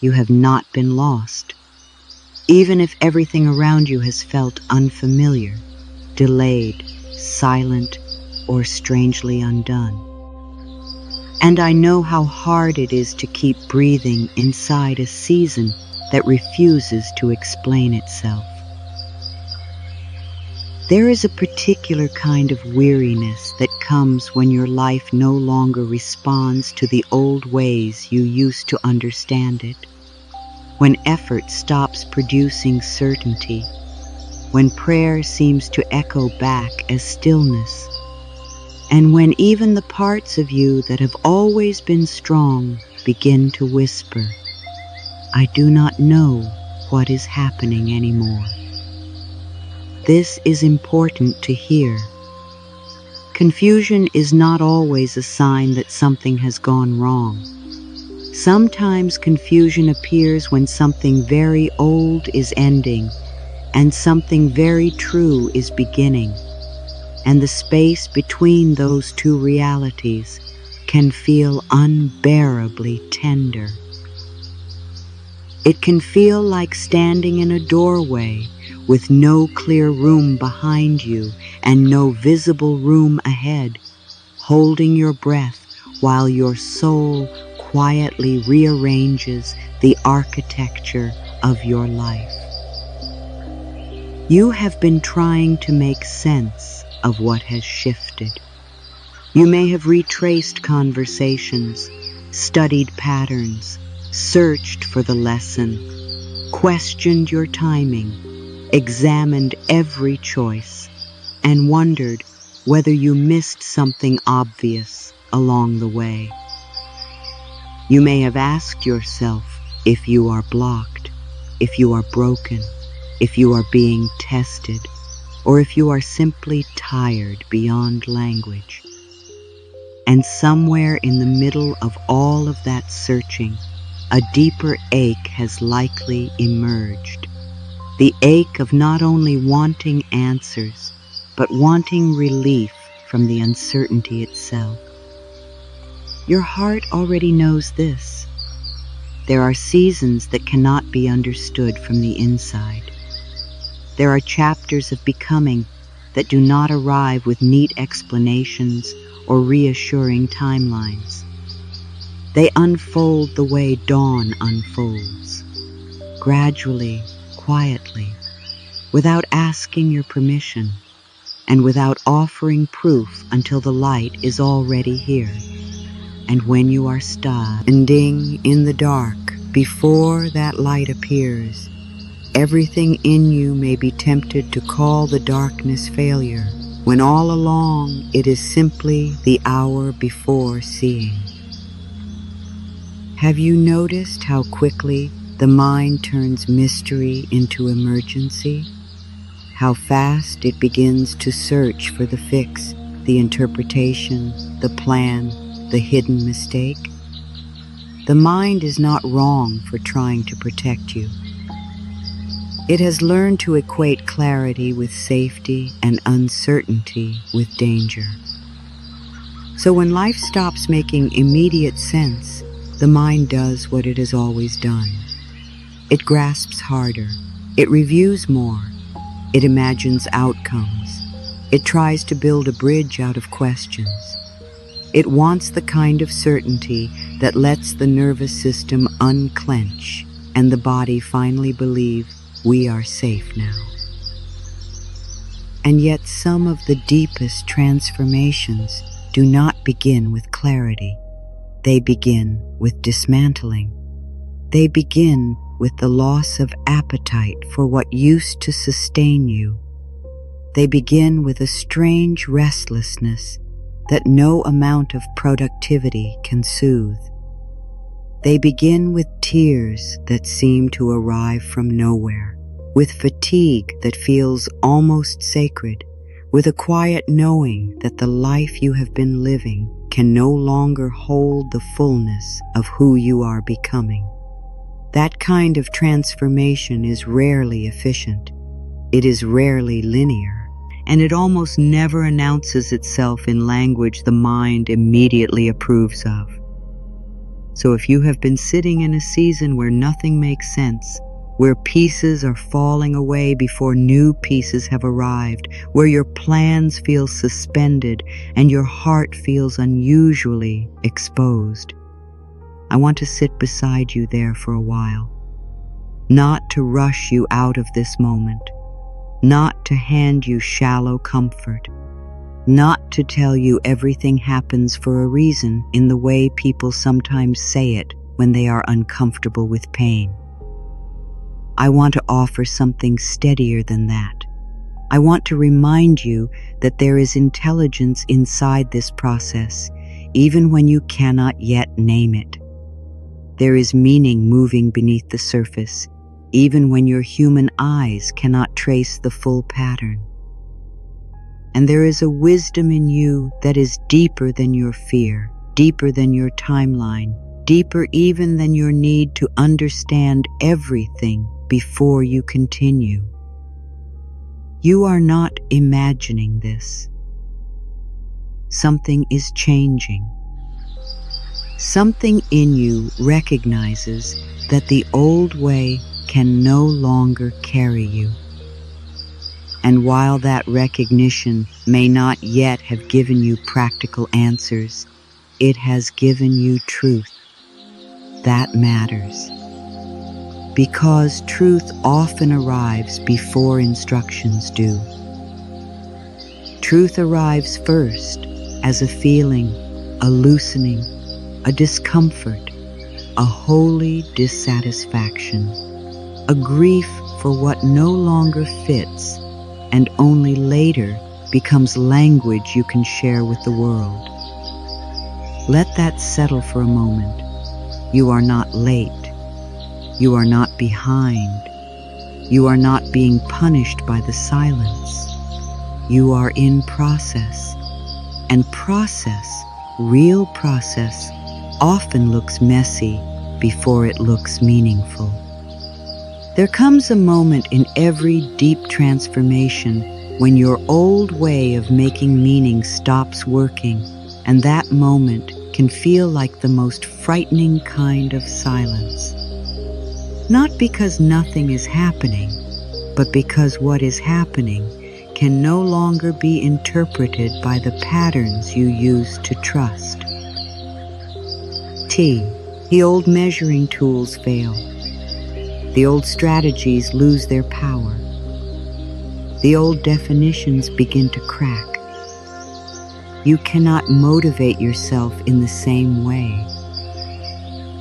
you have not been lost, even if everything around you has felt unfamiliar, delayed, silent, or strangely undone. And I know how hard it is to keep breathing inside a season that refuses to explain itself. There is a particular kind of weariness that comes when your life no longer responds to the old ways you used to understand it, when effort stops producing certainty, when prayer seems to echo back as stillness, and when even the parts of you that have always been strong begin to whisper, "I do not know what is happening anymore." This is important to hear. Confusion is not always a sign that something has gone wrong. Sometimes confusion appears when something very old is ending and something very true is beginning, and the space between those two realities can feel unbearably tender. It can feel like standing in a doorway with no clear room behind you and no visible room ahead, holding your breath while your soul quietly rearranges the architecture of your life. You have been trying to make sense of what has shifted. You may have retraced conversations, studied patterns, searched for the lesson, questioned your timing, examined every choice, and wondered whether you missed something obvious along the way. You may have asked yourself if you are blocked, if you are broken, if you are being tested, or if you are simply tired beyond language. And somewhere in the middle of all of that searching, a deeper ache has likely emerged. The ache of not only wanting answers, but wanting relief from the uncertainty itself. Your heart already knows this. There are seasons that cannot be understood from the inside. There are chapters of becoming that do not arrive with neat explanations or reassuring timelines. They unfold the way dawn unfolds, gradually, quietly, without asking your permission, and without offering proof until the light is already here. And when you are standing in the dark before that light appears, everything in you may be tempted to call the darkness failure, when all along it is simply the hour before seeing. Have you noticed how quickly the mind turns mystery into emergency? How fast it begins to search for the fix, the interpretation, the plan, the hidden mistake? The mind is not wrong for trying to protect you. It has learned to equate clarity with safety and uncertainty with danger. So when life stops making immediate sense, the mind does what it has always done. It grasps harder. It reviews more. It imagines outcomes. It tries to build a bridge out of questions. It wants the kind of certainty that lets the nervous system unclench and the body finally believe we are safe now. And yet some of the deepest transformations do not begin with clarity. They begin with dismantling. They begin with the loss of appetite for what used to sustain you. They begin with a strange restlessness that no amount of productivity can soothe. They begin with tears that seem to arrive from nowhere, with fatigue that feels almost sacred, with a quiet knowing that the life you have been living can no longer hold the fullness of who you are becoming. That kind of transformation is rarely efficient. It is rarely linear, and it almost never announces itself in language the mind immediately approves of. So if you have been sitting in a season where nothing makes sense, where pieces are falling away before new pieces have arrived, where your plans feel suspended and your heart feels unusually exposed, I want to sit beside you there for a while. Not to rush you out of this moment, not to hand you shallow comfort, not to tell you everything happens for a reason in the way people sometimes say it when they are uncomfortable with pain. I want to offer something steadier than that. I want to remind you that there is intelligence inside this process, even when you cannot yet name it. There is meaning moving beneath the surface, even when your human eyes cannot trace the full pattern. And there is a wisdom in you that is deeper than your fear, deeper than your timeline, deeper even than your need to understand everything before you continue. You are not imagining this. Something is changing. Something in you recognizes that the old way can no longer carry you. And while that recognition may not yet have given you practical answers, it has given you truth. That matters. Because truth often arrives before instructions do. Truth arrives first as a feeling, a loosening, a discomfort, a holy dissatisfaction, a grief for what no longer fits and only later becomes language you can share with the world. Let that settle for a moment. You are not late. You are not behind. You are not being punished by the silence. You are in process. And process, real process, often looks messy before it looks meaningful. There comes a moment in every deep transformation when your old way of making meaning stops working, and that moment can feel like the most frightening kind of silence. Not because nothing is happening, but because what is happening can no longer be interpreted by the patterns you used to trust. The old measuring tools fail. The old strategies lose their power. The old definitions begin to crack. You cannot motivate yourself in the same way.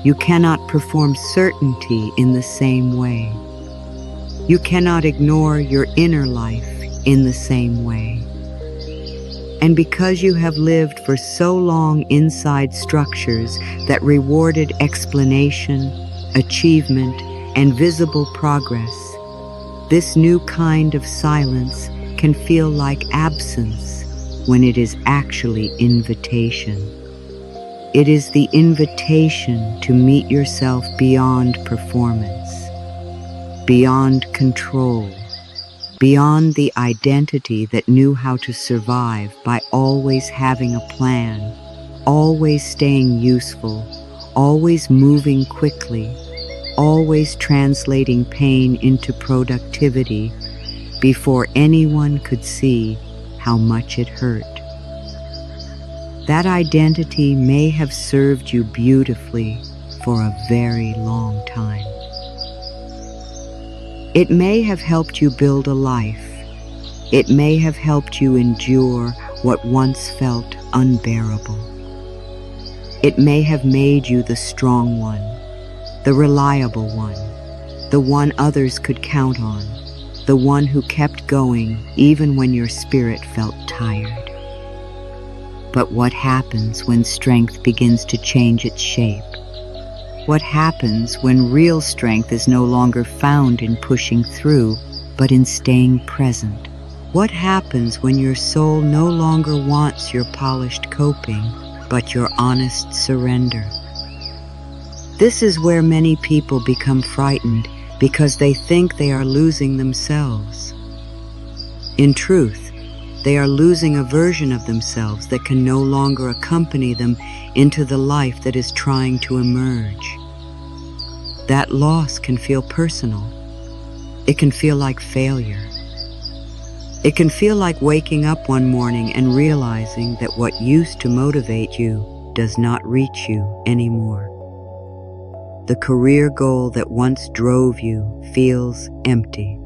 You cannot perform certainty in the same way. You cannot ignore your inner life in the same way. And because you have lived for so long inside structures that rewarded explanation, achievement, and visible progress, this new kind of silence can feel like absence when it is actually invitation. It is the invitation to meet yourself beyond performance, beyond control, beyond the identity that knew how to survive by always having a plan, always staying useful, always moving quickly, always translating pain into productivity before anyone could see how much it hurt. That identity may have served you beautifully for a very long time. It may have helped you build a life. It may have helped you endure what once felt unbearable. It may have made you the strong one, the reliable one, the one others could count on, the one who kept going even when your spirit felt tired. But what happens when strength begins to change its shape? What happens when real strength is no longer found in pushing through, but in staying present? What happens when your soul no longer wants your polished coping, but your honest surrender? This is where many people become frightened because they think they are losing themselves. In truth, They are losing a version of themselves that can no longer accompany them into the life that is trying to emerge. That loss can feel personal. It can feel like failure. It can feel like waking up one morning and realizing that what used to motivate you does not reach you anymore. The career goal that once drove you feels empty.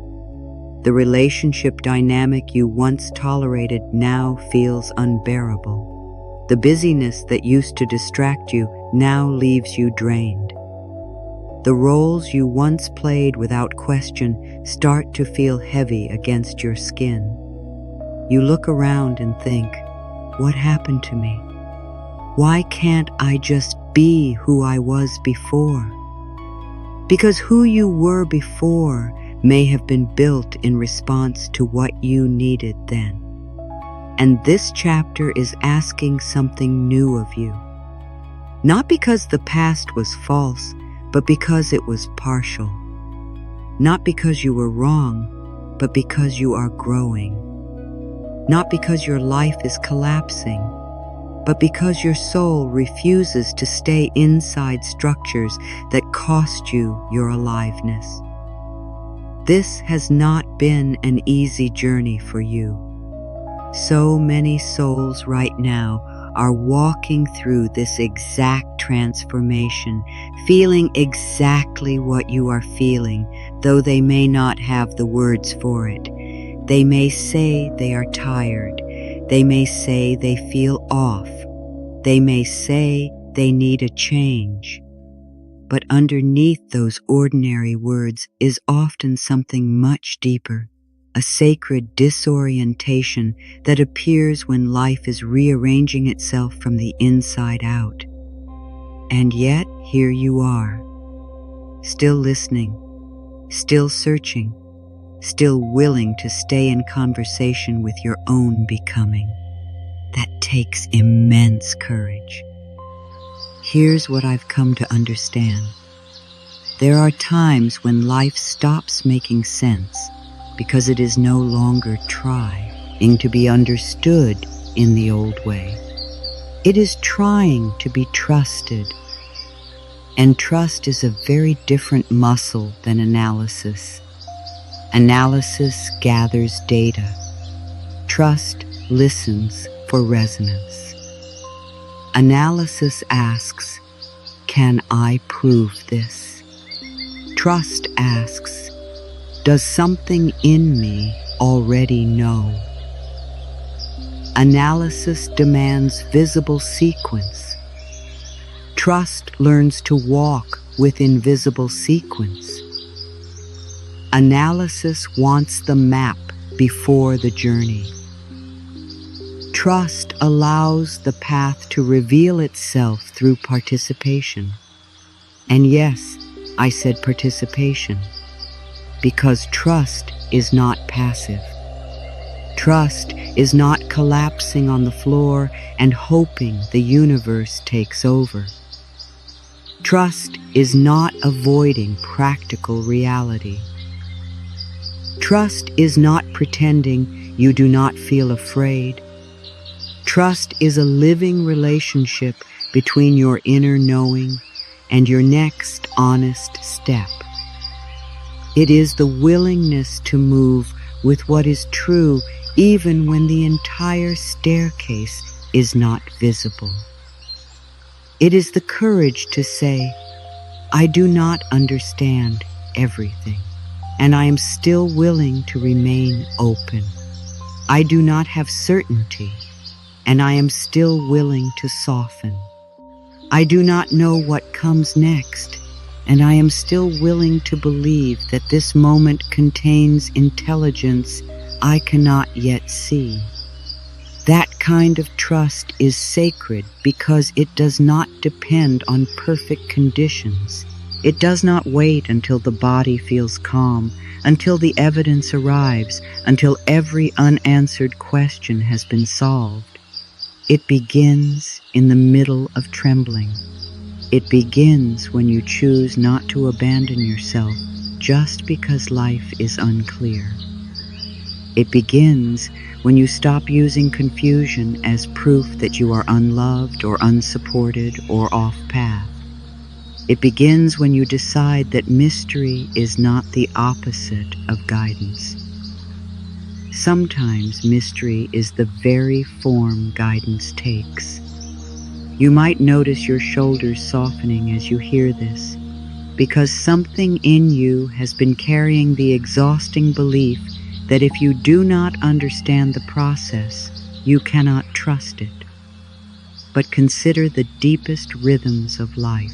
The relationship dynamic you once tolerated now feels unbearable. The busyness that used to distract you now leaves you drained. The roles you once played without question start to feel heavy against your skin. You look around and think, what happened to me? Why can't I just be who I was before? Because who you were before may have been built in response to what you needed then. And this chapter is asking something new of you. Not because the past was false, but because it was partial. Not because you were wrong, but because you are growing. Not because your life is collapsing, but because your soul refuses to stay inside structures that cost you your aliveness. This has not been an easy journey for you. So many souls right now are walking through this exact transformation, feeling exactly what you are feeling, though they may not have the words for it. They may say they are tired. They may say they feel off. They may say they need a change. But underneath those ordinary words is often something much deeper, a sacred disorientation that appears when life is rearranging itself from the inside out. And yet, here you are, still listening, still searching, still willing to stay in conversation with your own becoming. That takes immense courage. Here's what I've come to understand. There are times when life stops making sense because it is no longer trying to be understood in the old way. It is trying to be trusted. And trust is a very different muscle than analysis. Analysis gathers data. Trust listens for resonance. Analysis asks, can I prove this? Trust asks, does something in me already know? Analysis demands visible sequence. Trust learns to walk with invisible sequence. Analysis wants the map before the journey. Trust allows the path to reveal itself through participation. And yes, I said participation, because trust is not passive. Trust is not collapsing on the floor and hoping the universe takes over. Trust is not avoiding practical reality. Trust is not pretending you do not feel afraid. Trust is a living relationship between your inner knowing and your next honest step. It is the willingness to move with what is true even when the entire staircase is not visible. It is the courage to say, I do not understand everything, and I am still willing to remain open. I do not have certainty, and I am still willing to soften. I do not know what comes next, and I am still willing to believe that this moment contains intelligence I cannot yet see. That kind of trust is sacred because it does not depend on perfect conditions. It does not wait until the body feels calm, until the evidence arrives, until every unanswered question has been solved. It begins in the middle of trembling. It begins when you choose not to abandon yourself just because life is unclear. It begins when you stop using confusion as proof that you are unloved or unsupported or off path. It begins when you decide that mystery is not the opposite of guidance. Sometimes mystery is the very form guidance takes. You might notice your shoulders softening as you hear this, because something in you has been carrying the exhausting belief that if you do not understand the process, you cannot trust it. But consider the deepest rhythms of life.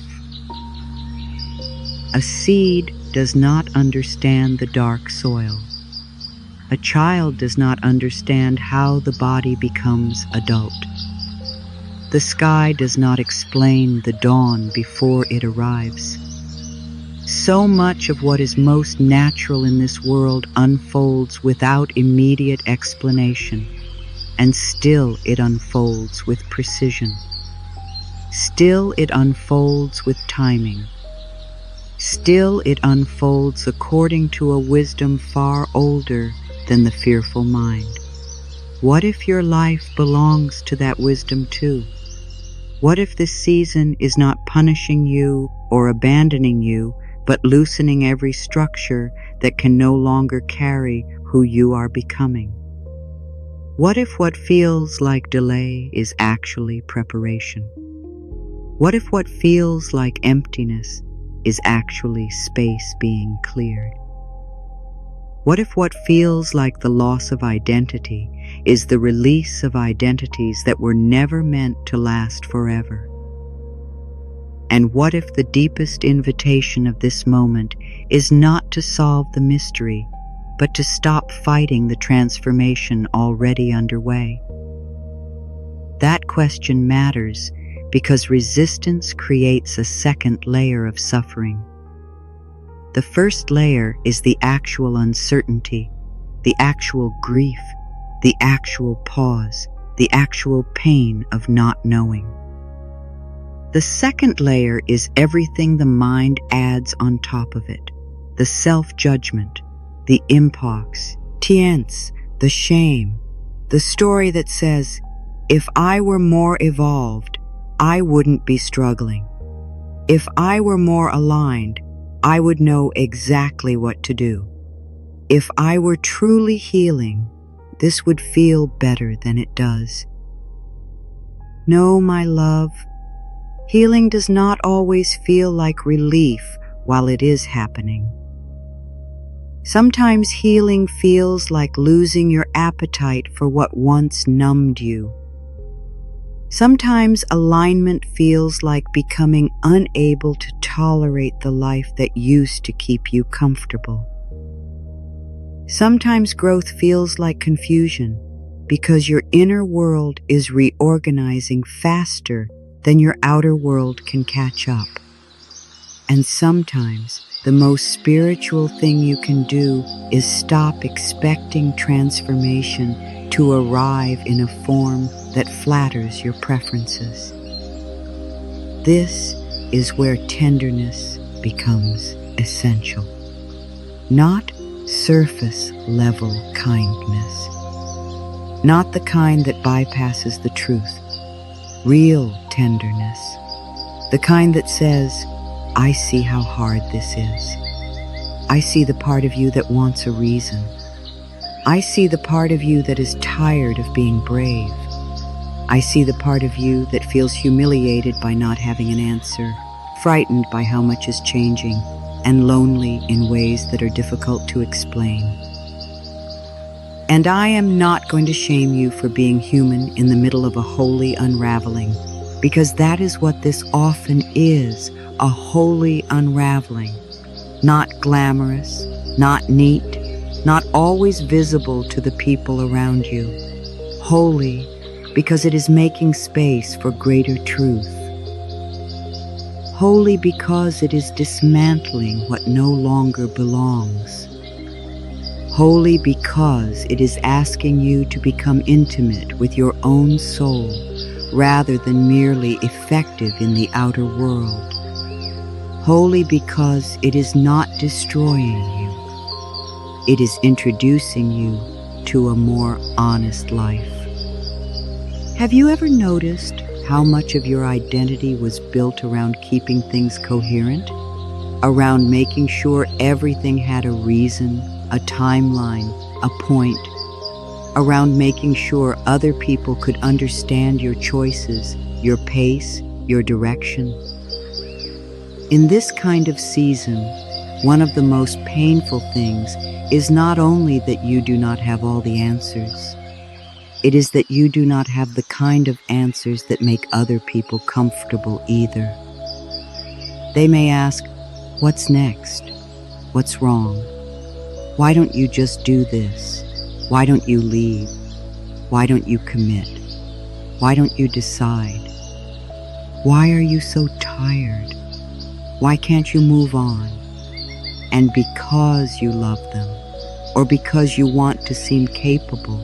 A seed does not understand the dark soil. A child does not understand how the body becomes adult. The sky does not explain the dawn before it arrives. So much of what is most natural in this world unfolds without immediate explanation, and still it unfolds with precision. Still it unfolds with timing. Still it unfolds according to a wisdom far older than the fearful mind. What if your life belongs to that wisdom too? What if this season is not punishing you or abandoning you, but loosening every structure that can no longer carry who you are becoming? What if what feels like delay is actually preparation? What if what feels like emptiness is actually space being cleared? What if what feels like the loss of identity is the release of identities that were never meant to last forever? And what if the deepest invitation of this moment is not to solve the mystery, but to stop fighting the transformation already underway? That question matters because resistance creates a second layer of suffering. The first layer is the actual uncertainty, the actual grief, the actual pause, the actual pain of not knowing. The second layer is everything the mind adds on top of it: the self-judgment, the impacts, the shame, the story that says, if I were more evolved, I wouldn't be struggling. If I were more aligned, I would know exactly what to do. If I were truly healing, this would feel better than it does. No, my love, healing does not always feel like relief while it is happening. Sometimes healing feels like losing your appetite for what once numbed you. Sometimes alignment feels like becoming unable to tolerate the life that used to keep you comfortable. Sometimes growth feels like confusion because your inner world is reorganizing faster than your outer world can catch up. And sometimes the most spiritual thing you can do is stop expecting transformation to arrive in a form that flatters your preferences. This is where tenderness becomes essential. Not surface level kindness. Not the kind that bypasses the truth. Real tenderness. The kind that says, I see how hard this is. I see the part of you that wants a reason. I see the part of you that is tired of being brave. I see the part of you that feels humiliated by not having an answer, frightened by how much is changing, and lonely in ways that are difficult to explain. And I am not going to shame you for being human in the middle of a holy unraveling, because that is what this often is, a holy unraveling. Not glamorous, not neat, not always visible to the people around you. Holy, because it is making space for greater truth. Holy because it is dismantling what no longer belongs. Holy because it is asking you to become intimate with your own soul rather than merely effective in the outer world. Holy because it is not destroying you. It is introducing you to a more honest life. Have you ever noticed how much of your identity was built around keeping things coherent? Around making sure everything had a reason, a timeline, a point? Around making sure other people could understand your choices, your pace, your direction? In this kind of season, one of the most painful things is not only that you do not have all the answers, it is that you do not have the kind of answers that make other people comfortable either. They may ask, "What's next? What's wrong? Why don't you just do this? Why don't you leave? Why don't you commit? Why don't you decide? Why are you so tired? Why can't you move on?" And because you love them, or because you want to seem capable,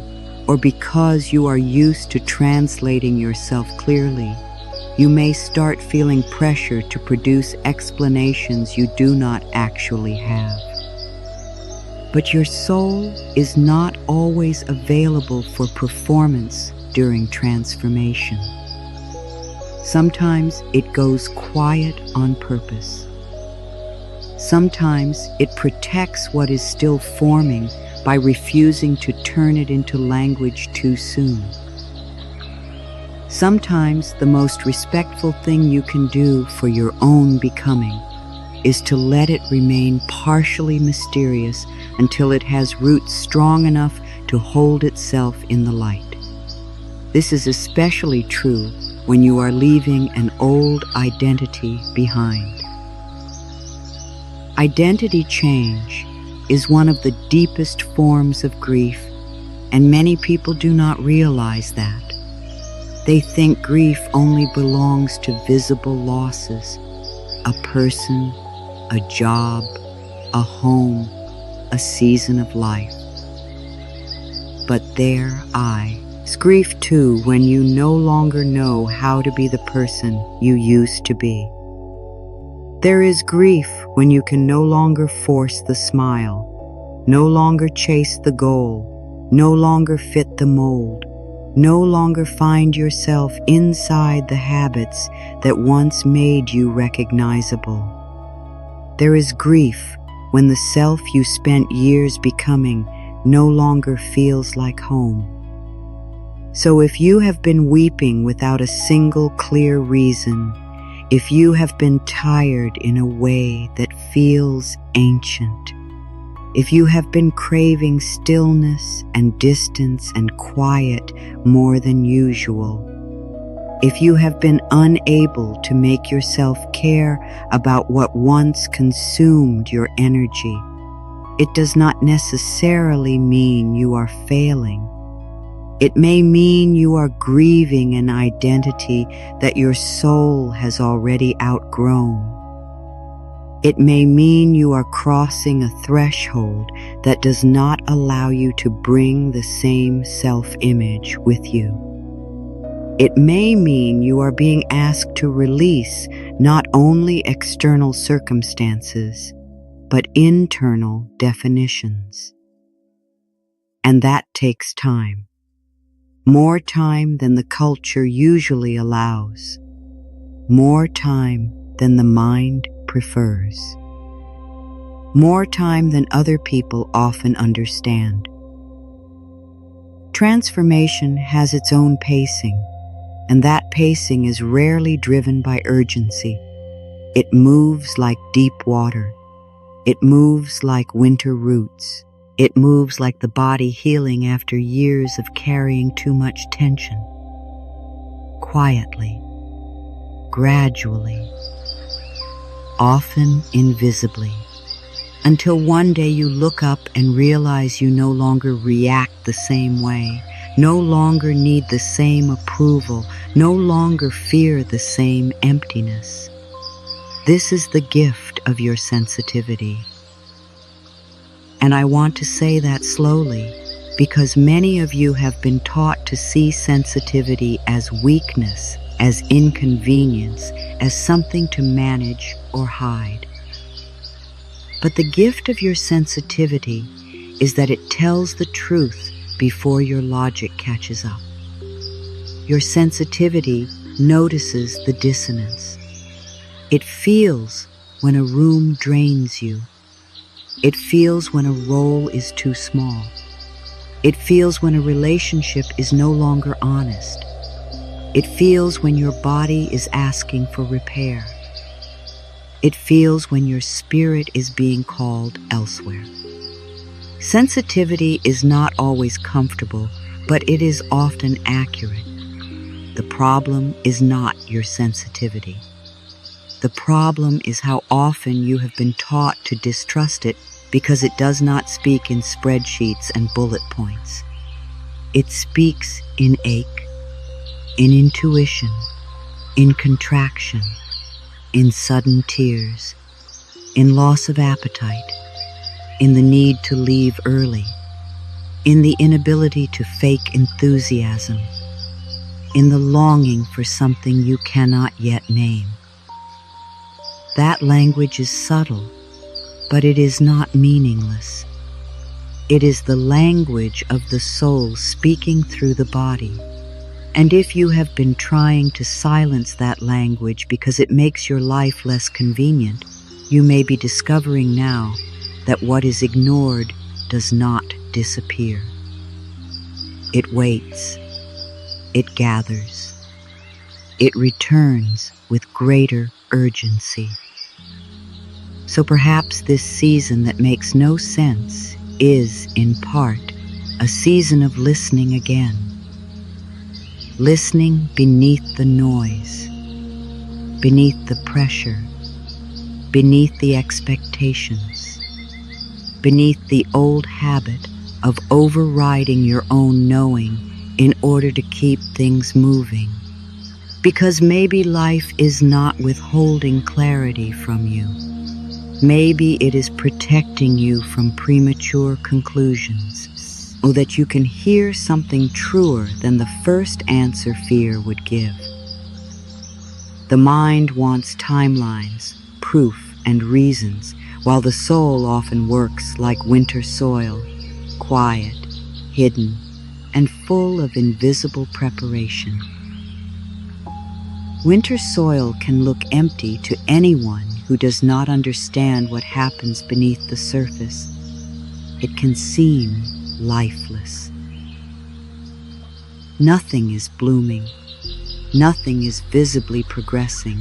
or because you are used to translating yourself clearly, you may start feeling pressure to produce explanations you do not actually have. But your soul is not always available for performance during transformation. Sometimes it goes quiet on purpose. Sometimes it protects what is still forming by refusing to turn it into language too soon. Sometimes the most respectful thing you can do for your own becoming is to let it remain partially mysterious until it has roots strong enough to hold itself in the light. This is especially true when you are leaving an old identity behind. Identity change is one of the deepest forms of grief, and many people do not realize that. They think grief only belongs to visible losses, a person, a job, a home, a season of life. But there is grief too when you no longer know how to be the person you used to be. There is grief when you can no longer force the smile, no longer chase the goal, no longer fit the mold, no longer find yourself inside the habits that once made you recognizable. There is grief when the self you spent years becoming no longer feels like home. So if you have been weeping without a single clear reason, if you have been tired in a way that feels ancient, if you have been craving stillness and distance and quiet more than usual, if you have been unable to make yourself care about what once consumed your energy, it does not necessarily mean you are failing. It may mean you are grieving an identity that your soul has already outgrown. It may mean you are crossing a threshold that does not allow you to bring the same self-image with you. It may mean you are being asked to release not only external circumstances, but internal definitions. And that takes time. More time than the culture usually allows. More time than the mind prefers. More time than other people often understand. Transformation has its own pacing, and that pacing is rarely driven by urgency. It moves like deep water. It moves like winter roots. It moves like the body healing after years of carrying too much tension. Quietly, gradually, often invisibly, until one day you look up and realize you no longer react the same way, no longer need the same approval, no longer fear the same emptiness. This is the gift of your sensitivity. And I want to say that slowly, because many of you have been taught to see sensitivity as weakness, as inconvenience, as something to manage or hide. But the gift of your sensitivity is that it tells the truth before your logic catches up. Your sensitivity notices the dissonance. It feels when a room drains you. It feels when a role is too small. It feels when a relationship is no longer honest. It feels when your body is asking for repair. It feels when your spirit is being called elsewhere. Sensitivity is not always comfortable, but it is often accurate. The problem is not your sensitivity. The problem is how often you have been taught to distrust it because it does not speak in spreadsheets and bullet points. It speaks in ache, in intuition, in contraction, in sudden tears, in loss of appetite, in the need to leave early, in the inability to fake enthusiasm, in the longing for something you cannot yet name. That language is subtle, but it is not meaningless. It is the language of the soul speaking through the body. And if you have been trying to silence that language because it makes your life less convenient, you may be discovering now that what is ignored does not disappear. It waits. It gathers. It returns with greater urgency. So perhaps this season that makes no sense is, in part, a season of listening again. Listening beneath the noise, beneath the pressure, beneath the expectations, beneath the old habit of overriding your own knowing in order to keep things moving. Because maybe life is not withholding clarity from you. Maybe it is protecting you from premature conclusions, so that you can hear something truer than the first answer fear would give. The mind wants timelines, proof, and reasons, while the soul often works like winter soil, quiet, hidden, and full of invisible preparation. Winter soil can look empty to anyone who does not understand what happens beneath the surface. It can seem lifeless. Nothing is blooming. Nothing is visibly progressing.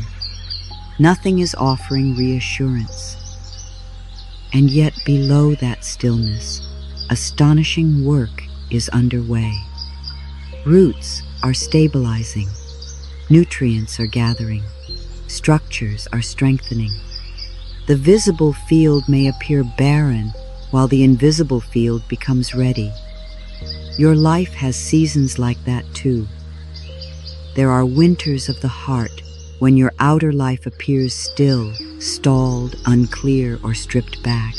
Nothing is offering reassurance. And yet below that stillness, astonishing work is underway. Roots are stabilizing. Nutrients are gathering. Structures are strengthening. The visible field may appear barren while the invisible field becomes ready. Your life has seasons like that too. There are winters of the heart when your outer life appears still, stalled, unclear, or stripped back,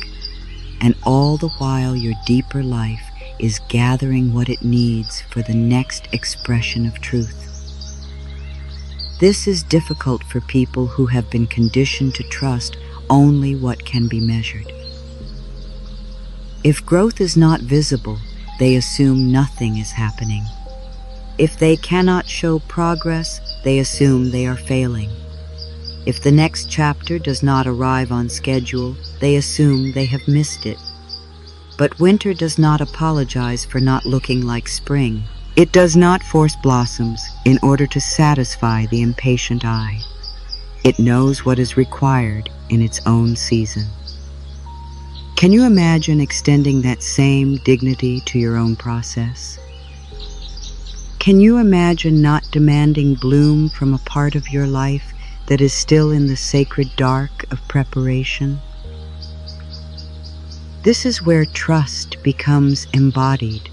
and all the while your deeper life is gathering what it needs for the next expression of truth. This is difficult for people who have been conditioned to trust only what can be measured. If growth is not visible, they assume nothing is happening. If they cannot show progress, they assume they are failing. If the next chapter does not arrive on schedule, they assume they have missed it. But winter does not apologize for not looking like spring. It does not force blossoms in order to satisfy the impatient eye. It knows what is required in its own season. Can you imagine extending that same dignity to your own process? Can you imagine not demanding bloom from a part of your life that is still in the sacred dark of preparation? This is where trust becomes embodied,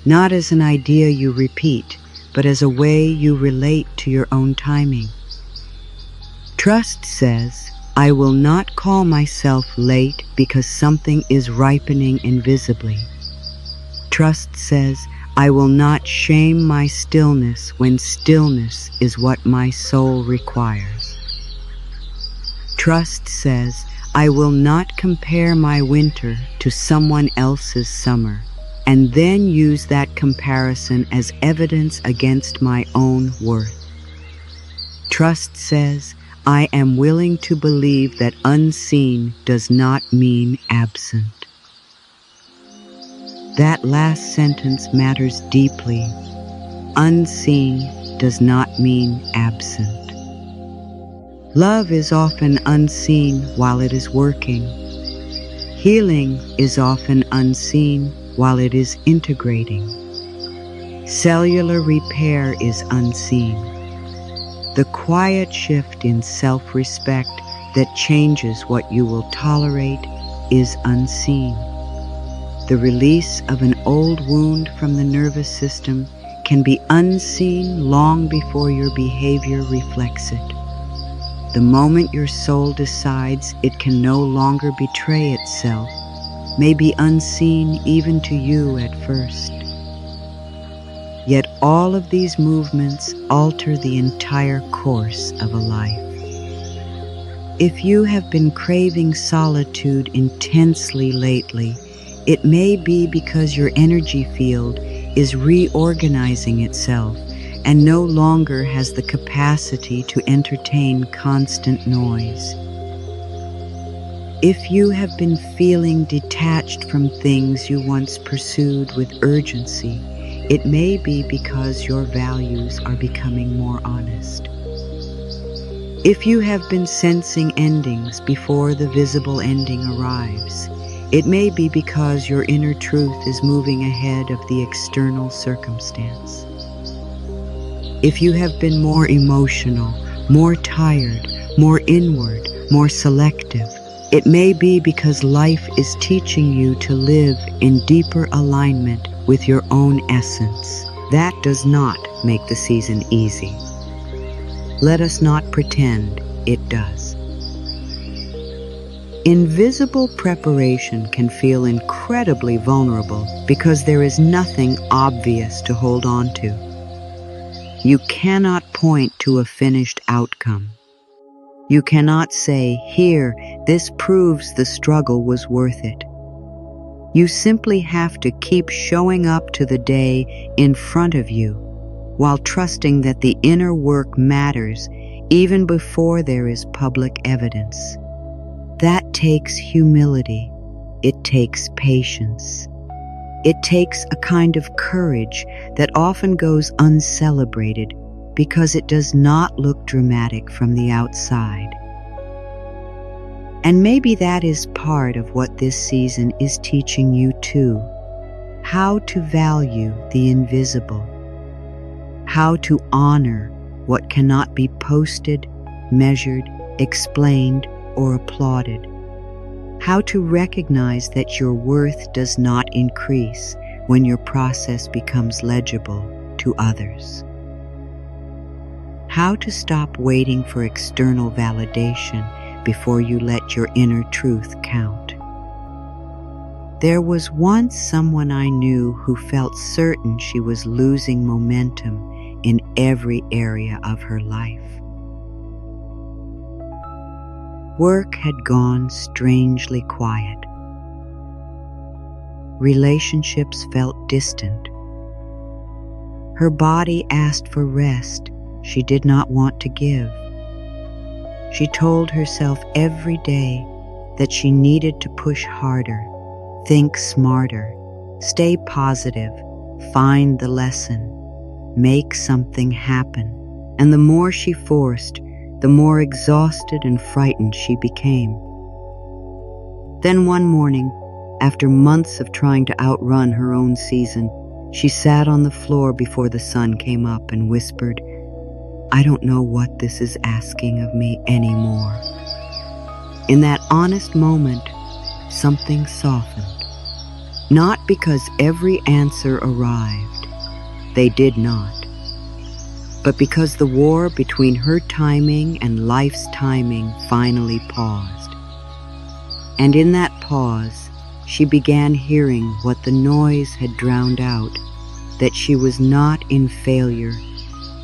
not as an idea you repeat, but as a way you relate to your own timing. Trust says, I will not call myself late because something is ripening invisibly. Trust says, I will not shame my stillness when stillness is what my soul requires. Trust says, I will not compare my winter to someone else's summer, and then use that comparison as evidence against my own worth. Trust says, I am willing to believe that unseen does not mean absent. That last sentence matters deeply. Unseen does not mean absent. Love is often unseen while it is working. Healing is often unseen while it is integrating. Cellular repair is unseen. The quiet shift in self-respect that changes what you will tolerate is unseen. The release of an old wound from the nervous system can be unseen long before your behavior reflects it. The moment your soul decides it can no longer betray itself may be unseen even to you at first. Yet all of these movements alter the entire course of a life. If you have been craving solitude intensely lately, it may be because your energy field is reorganizing itself and no longer has the capacity to entertain constant noise. If you have been feeling detached from things you once pursued with urgency, it may be because your values are becoming more honest. If you have been sensing endings before the visible ending arrives, it may be because your inner truth is moving ahead of the external circumstance. If you have been more emotional, more tired, more inward, more selective, it may be because life is teaching you to live in deeper alignment with your own essence. That does not make the season easy. Let us not pretend it does. Invisible preparation can feel incredibly vulnerable because there is nothing obvious to hold on to. You cannot point to a finished outcome. You cannot say, here, this proves the struggle was worth it. You simply have to keep showing up to the day in front of you, while trusting that the inner work matters even before there is public evidence. That takes humility. It takes patience. It takes a kind of courage that often goes uncelebrated because it does not look dramatic from the outside. And maybe that is part of what this season is teaching you too. How to value the invisible. How to honor what cannot be posted, measured, explained, or applauded. How to recognize that your worth does not increase when your process becomes legible to others. How to stop waiting for external validation before you let your inner truth count. There was once someone I knew who felt certain she was losing momentum in every area of her life. Work had gone strangely quiet. Relationships felt distant. Her body asked for rest she did not want to give. She told herself every day that she needed to push harder, think smarter, stay positive, find the lesson, make something happen. And the more she forced, the more exhausted and frightened she became. Then one morning, after months of trying to outrun her own season, she sat on the floor before the sun came up and whispered, I don't know what this is asking of me anymore. In that honest moment, something softened. Not because every answer arrived. They did not. But because the war between her timing and life's timing finally paused. And in that pause, she began hearing what the noise had drowned out, that she was not in failure,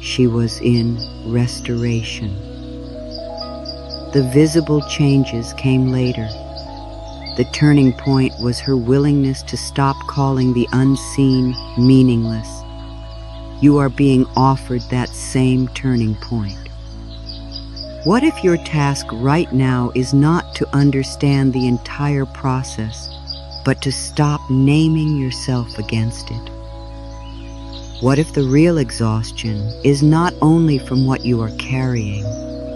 she was in restoration. The visible changes came later. The turning point was her willingness to stop calling the unseen meaningless. You are being offered that same turning point. What if your task right now is not to understand the entire process, but to stop naming yourself against it? What if the real exhaustion is not only from what you are carrying,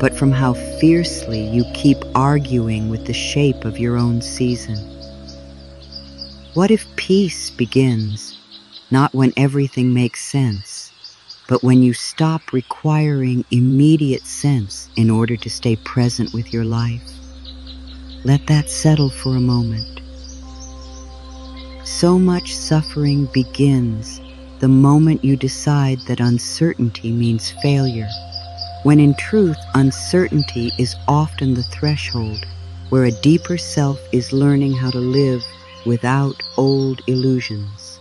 but from how fiercely you keep arguing with the shape of your own season? What if peace begins not when everything makes sense, but when you stop requiring immediate sense in order to stay present with your life? Let that settle for a moment. So much suffering begins the moment you decide that uncertainty means failure, when in truth uncertainty is often the threshold where a deeper self is learning how to live without old illusions.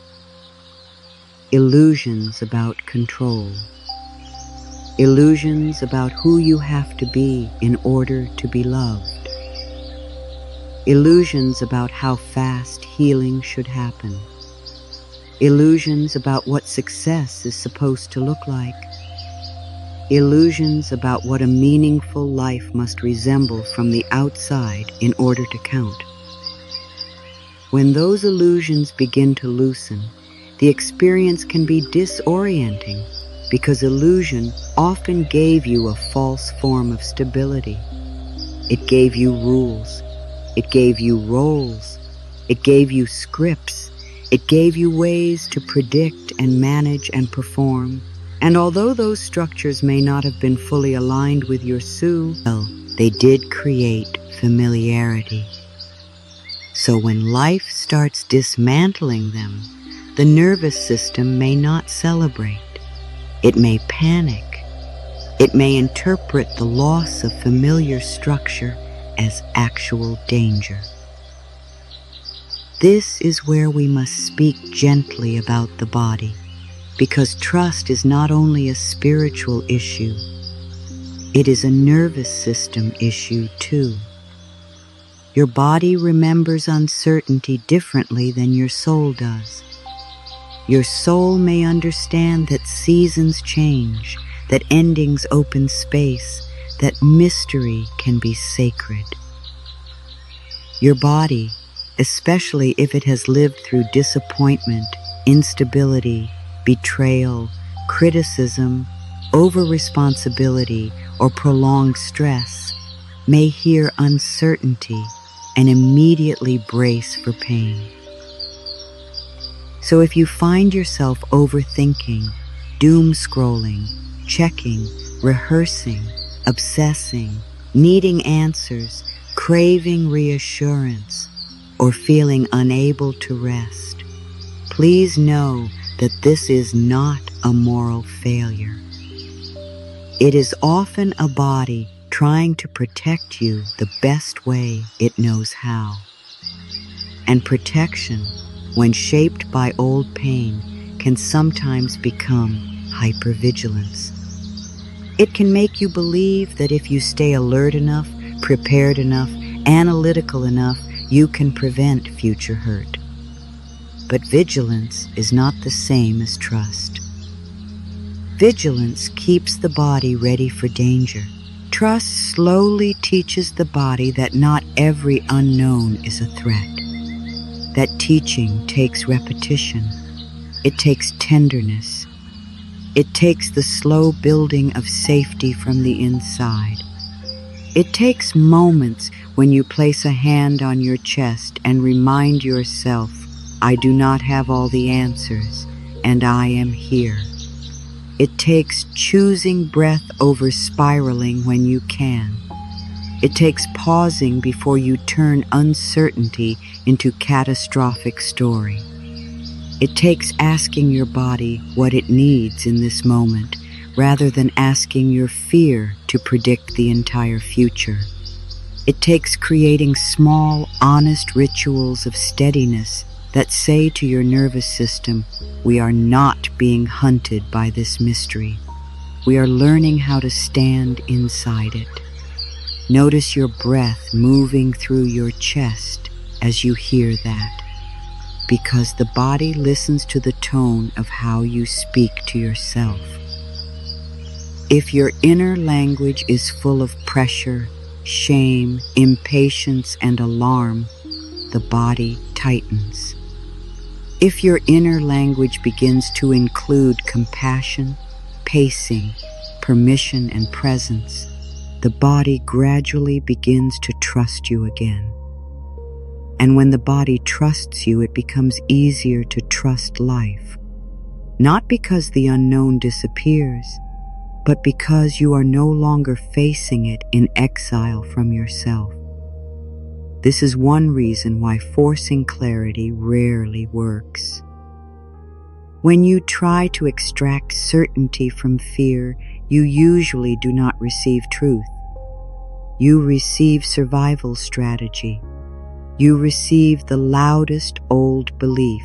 Illusions about control. Illusions about who you have to be in order to be loved. Illusions about how fast healing should happen. Illusions about what success is supposed to look like. Illusions about what a meaningful life must resemble from the outside in order to count. When those illusions begin to loosen, the experience can be disorienting because illusion often gave you a false form of stability. It gave you rules. It gave you roles. It gave you scripts. It gave you ways to predict and manage and perform. And although those structures may not have been fully aligned with your soul, they did create familiarity. So when life starts dismantling them, the nervous system may not celebrate. It may panic. It may interpret the loss of familiar structure as actual danger. This is where we must speak gently about the body, because trust is not only a spiritual issue, it is a nervous system issue too. Your body remembers uncertainty differently than your soul does. Your soul may understand that seasons change, that endings open space, that mystery can be sacred. Your body, especially if it has lived through disappointment, instability, betrayal, criticism, over-responsibility, or prolonged stress, may hear uncertainty and immediately brace for pain. So if you find yourself overthinking, doom-scrolling, checking, rehearsing, obsessing, needing answers, craving reassurance, or feeling unable to rest, please know that this is not a moral failure. It is often a body trying to protect you the best way it knows how. And protection, when shaped by old pain, can sometimes become hypervigilance. It can make you believe that if you stay alert enough, prepared enough, analytical enough, you can prevent future hurt. But vigilance is not the same as trust. Vigilance keeps the body ready for danger. Trust slowly teaches the body that not every unknown is a threat. That teaching takes repetition. It takes tenderness. It takes the slow building of safety from the inside. It takes moments when you place a hand on your chest and remind yourself, I do not have all the answers, and I am here. It takes choosing breath over spiraling when you can. It takes pausing before you turn uncertainty into catastrophic story. It takes asking your body what it needs in this moment, rather than asking your fear to predict the entire future. It takes creating small, honest rituals of steadiness that say to your nervous system, we are not being hunted by this mystery. We are learning how to stand inside it. Notice your breath moving through your chest, as you hear that, because the body listens to the tone of how you speak to yourself. If your inner language is full of pressure, shame, impatience, and alarm, the body tightens. If your inner language begins to include compassion, pacing, permission, and presence, the body gradually begins to trust you again. And when the body trusts you, it becomes easier to trust life. Not because the unknown disappears, but because you are no longer facing it in exile from yourself. This is one reason why forcing clarity rarely works. When you try to extract certainty from fear, you usually do not receive truth. You receive survival strategy. You receive the loudest old belief.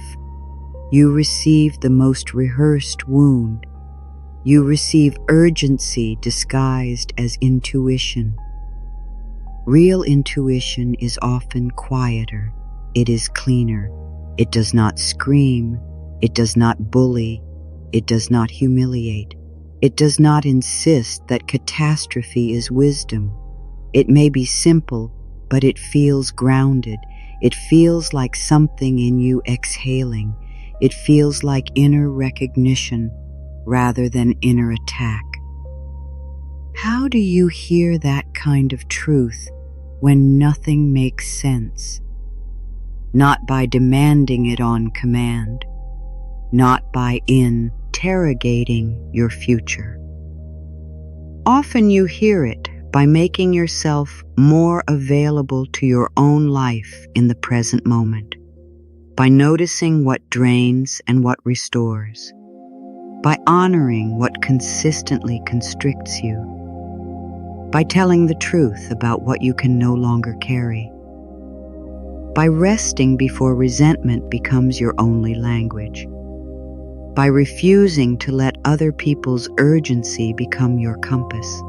You receive the most rehearsed wound. You receive urgency disguised as intuition. Real intuition is often quieter. It is cleaner. It does not scream. It does not bully. It does not humiliate. It does not insist that catastrophe is wisdom. It may be simple, but it feels grounded. It feels like something in you exhaling. It feels like inner recognition rather than inner attack. How do you hear that kind of truth when nothing makes sense? Not by demanding it on command, not by interrogating your future. Often you hear it by making yourself more available to your own life in the present moment, by noticing what drains and what restores, by honoring what consistently constricts you, by telling the truth about what you can no longer carry, by resting before resentment becomes your only language, by refusing to let other people's urgency become your compass,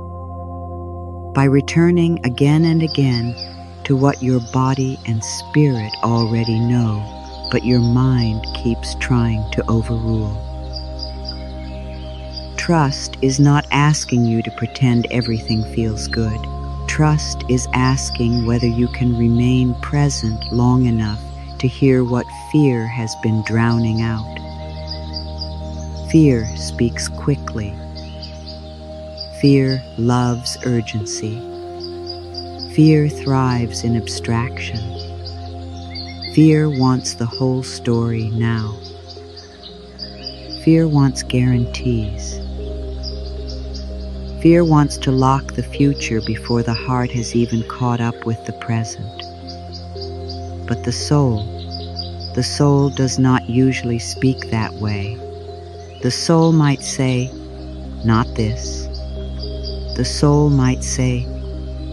by returning again and again to what your body and spirit already know, but your mind keeps trying to overrule. Trust is not asking you to pretend everything feels good. Trust is asking whether you can remain present long enough to hear what fear has been drowning out. Fear speaks quickly. Fear loves urgency. Fear thrives in abstraction. Fear wants the whole story now. Fear wants guarantees. Fear wants to lock the future before the heart has even caught up with the present. But the soul does not usually speak that way. The soul might say, not this. The soul might say,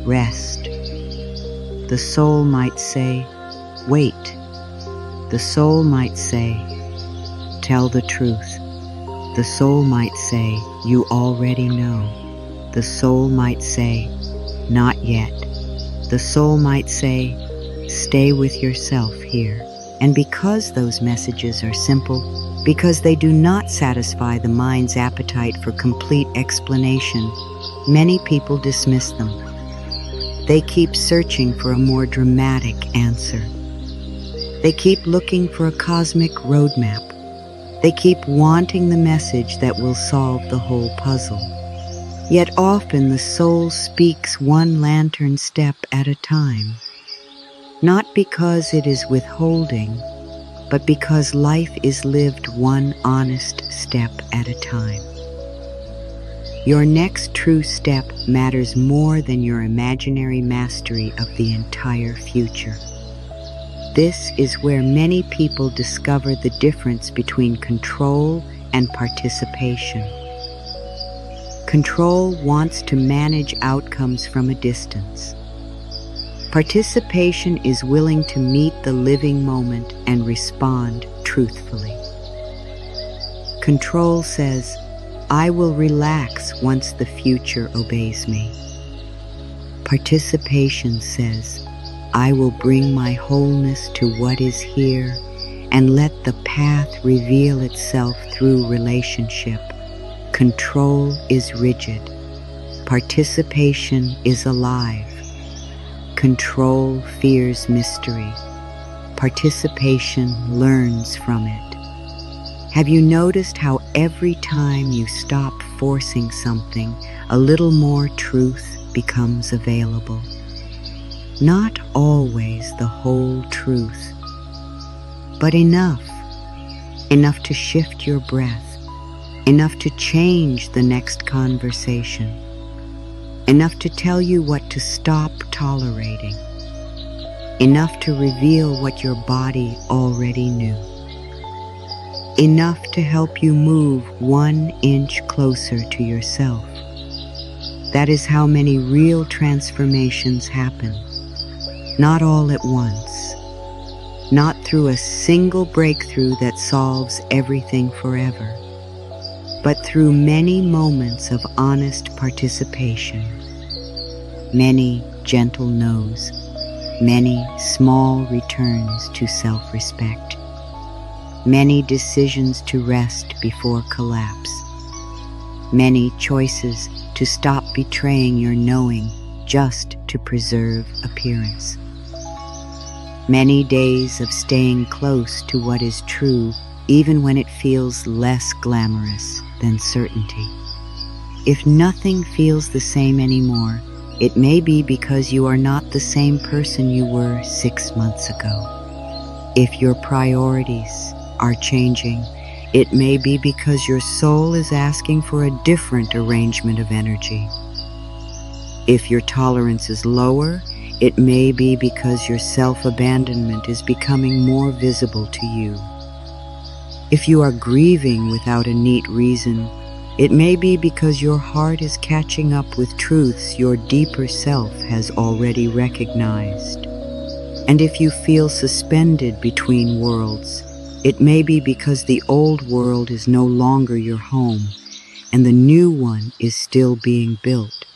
rest. The soul might say, wait. The soul might say, tell the truth. The soul might say, you already know. The soul might say, not yet. The soul might say, stay with yourself here. And because those messages are simple, because they do not satisfy the mind's appetite for complete explanation, many people dismiss them. They keep searching for a more dramatic answer. They keep looking for a cosmic roadmap. They keep wanting the message that will solve the whole puzzle. Yet often the soul speaks one lantern step at a time, not because it is withholding, but because life is lived one honest step at a time. Your next true step matters more than your imaginary mastery of the entire future. This is where many people discover the difference between control and participation. Control wants to manage outcomes from a distance. Participation is willing to meet the living moment and respond truthfully. Control says, I will relax once the future obeys me. Participation says, I will bring my wholeness to what is here and let the path reveal itself through relationship. Control is rigid. Participation is alive. Control fears mystery. Participation learns from it. Have you noticed how every time you stop forcing something, a little more truth becomes available? Not always the whole truth, but enough. Enough to shift your breath, enough to change the next conversation, enough to tell you what to stop tolerating, enough to reveal what your body already knew, enough to help you move 1 inch closer to yourself. That is how many real transformations happen. Not all at once, not through a single breakthrough that solves everything forever, but through many moments of honest participation, many gentle no's, many small returns to self-respect, many decisions to rest before collapse, many choices to stop betraying your knowing just to preserve appearance. Many days of staying close to what is true, even when it feels less glamorous than certainty. If nothing feels the same anymore, it may be because you are not the same person you were 6 months ago. If your priorities are changing, it may be because your soul is asking for a different arrangement of energy. If your tolerance is lower, it may be because your self-abandonment is becoming more visible to you. If you are grieving without a neat reason, it may be because your heart is catching up with truths your deeper self has already recognized. And if you feel suspended between worlds, it may be because the old world is no longer your home, and the new one is still being built.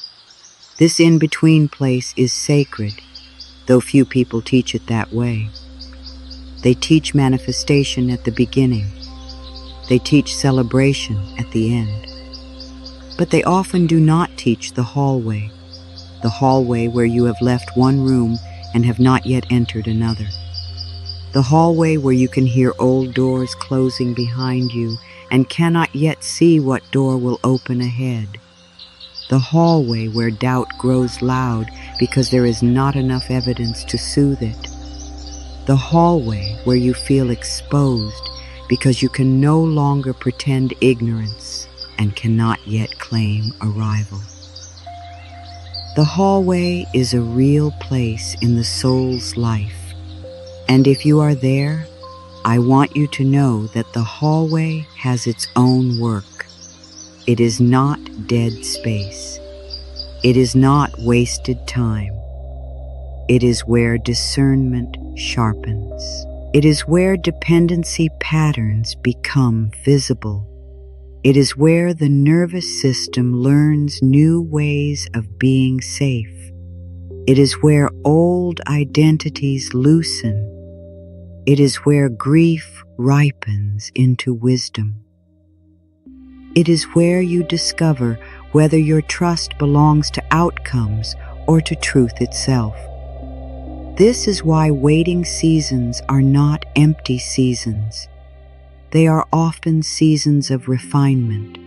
This in-between place is sacred, though few people teach it that way. They teach manifestation at the beginning. They teach celebration at the end. But they often do not teach the hallway where you have left one room and have not yet entered another. The hallway where you can hear old doors closing behind you and cannot yet see what door will open ahead. The hallway where doubt grows loud because there is not enough evidence to soothe it. The hallway where you feel exposed because you can no longer pretend ignorance and cannot yet claim arrival. The hallway is a real place in the soul's life, and if you are there, I want you to know that the hallway has its own work. It is not dead space. It is not wasted time. It is where discernment sharpens. It is where dependency patterns become visible. It is where the nervous system learns new ways of being safe. It is where old identities loosen. It is where grief ripens into wisdom. It is where you discover whether your trust belongs to outcomes or to truth itself. This is why waiting seasons are not empty seasons. They are often seasons of refinement.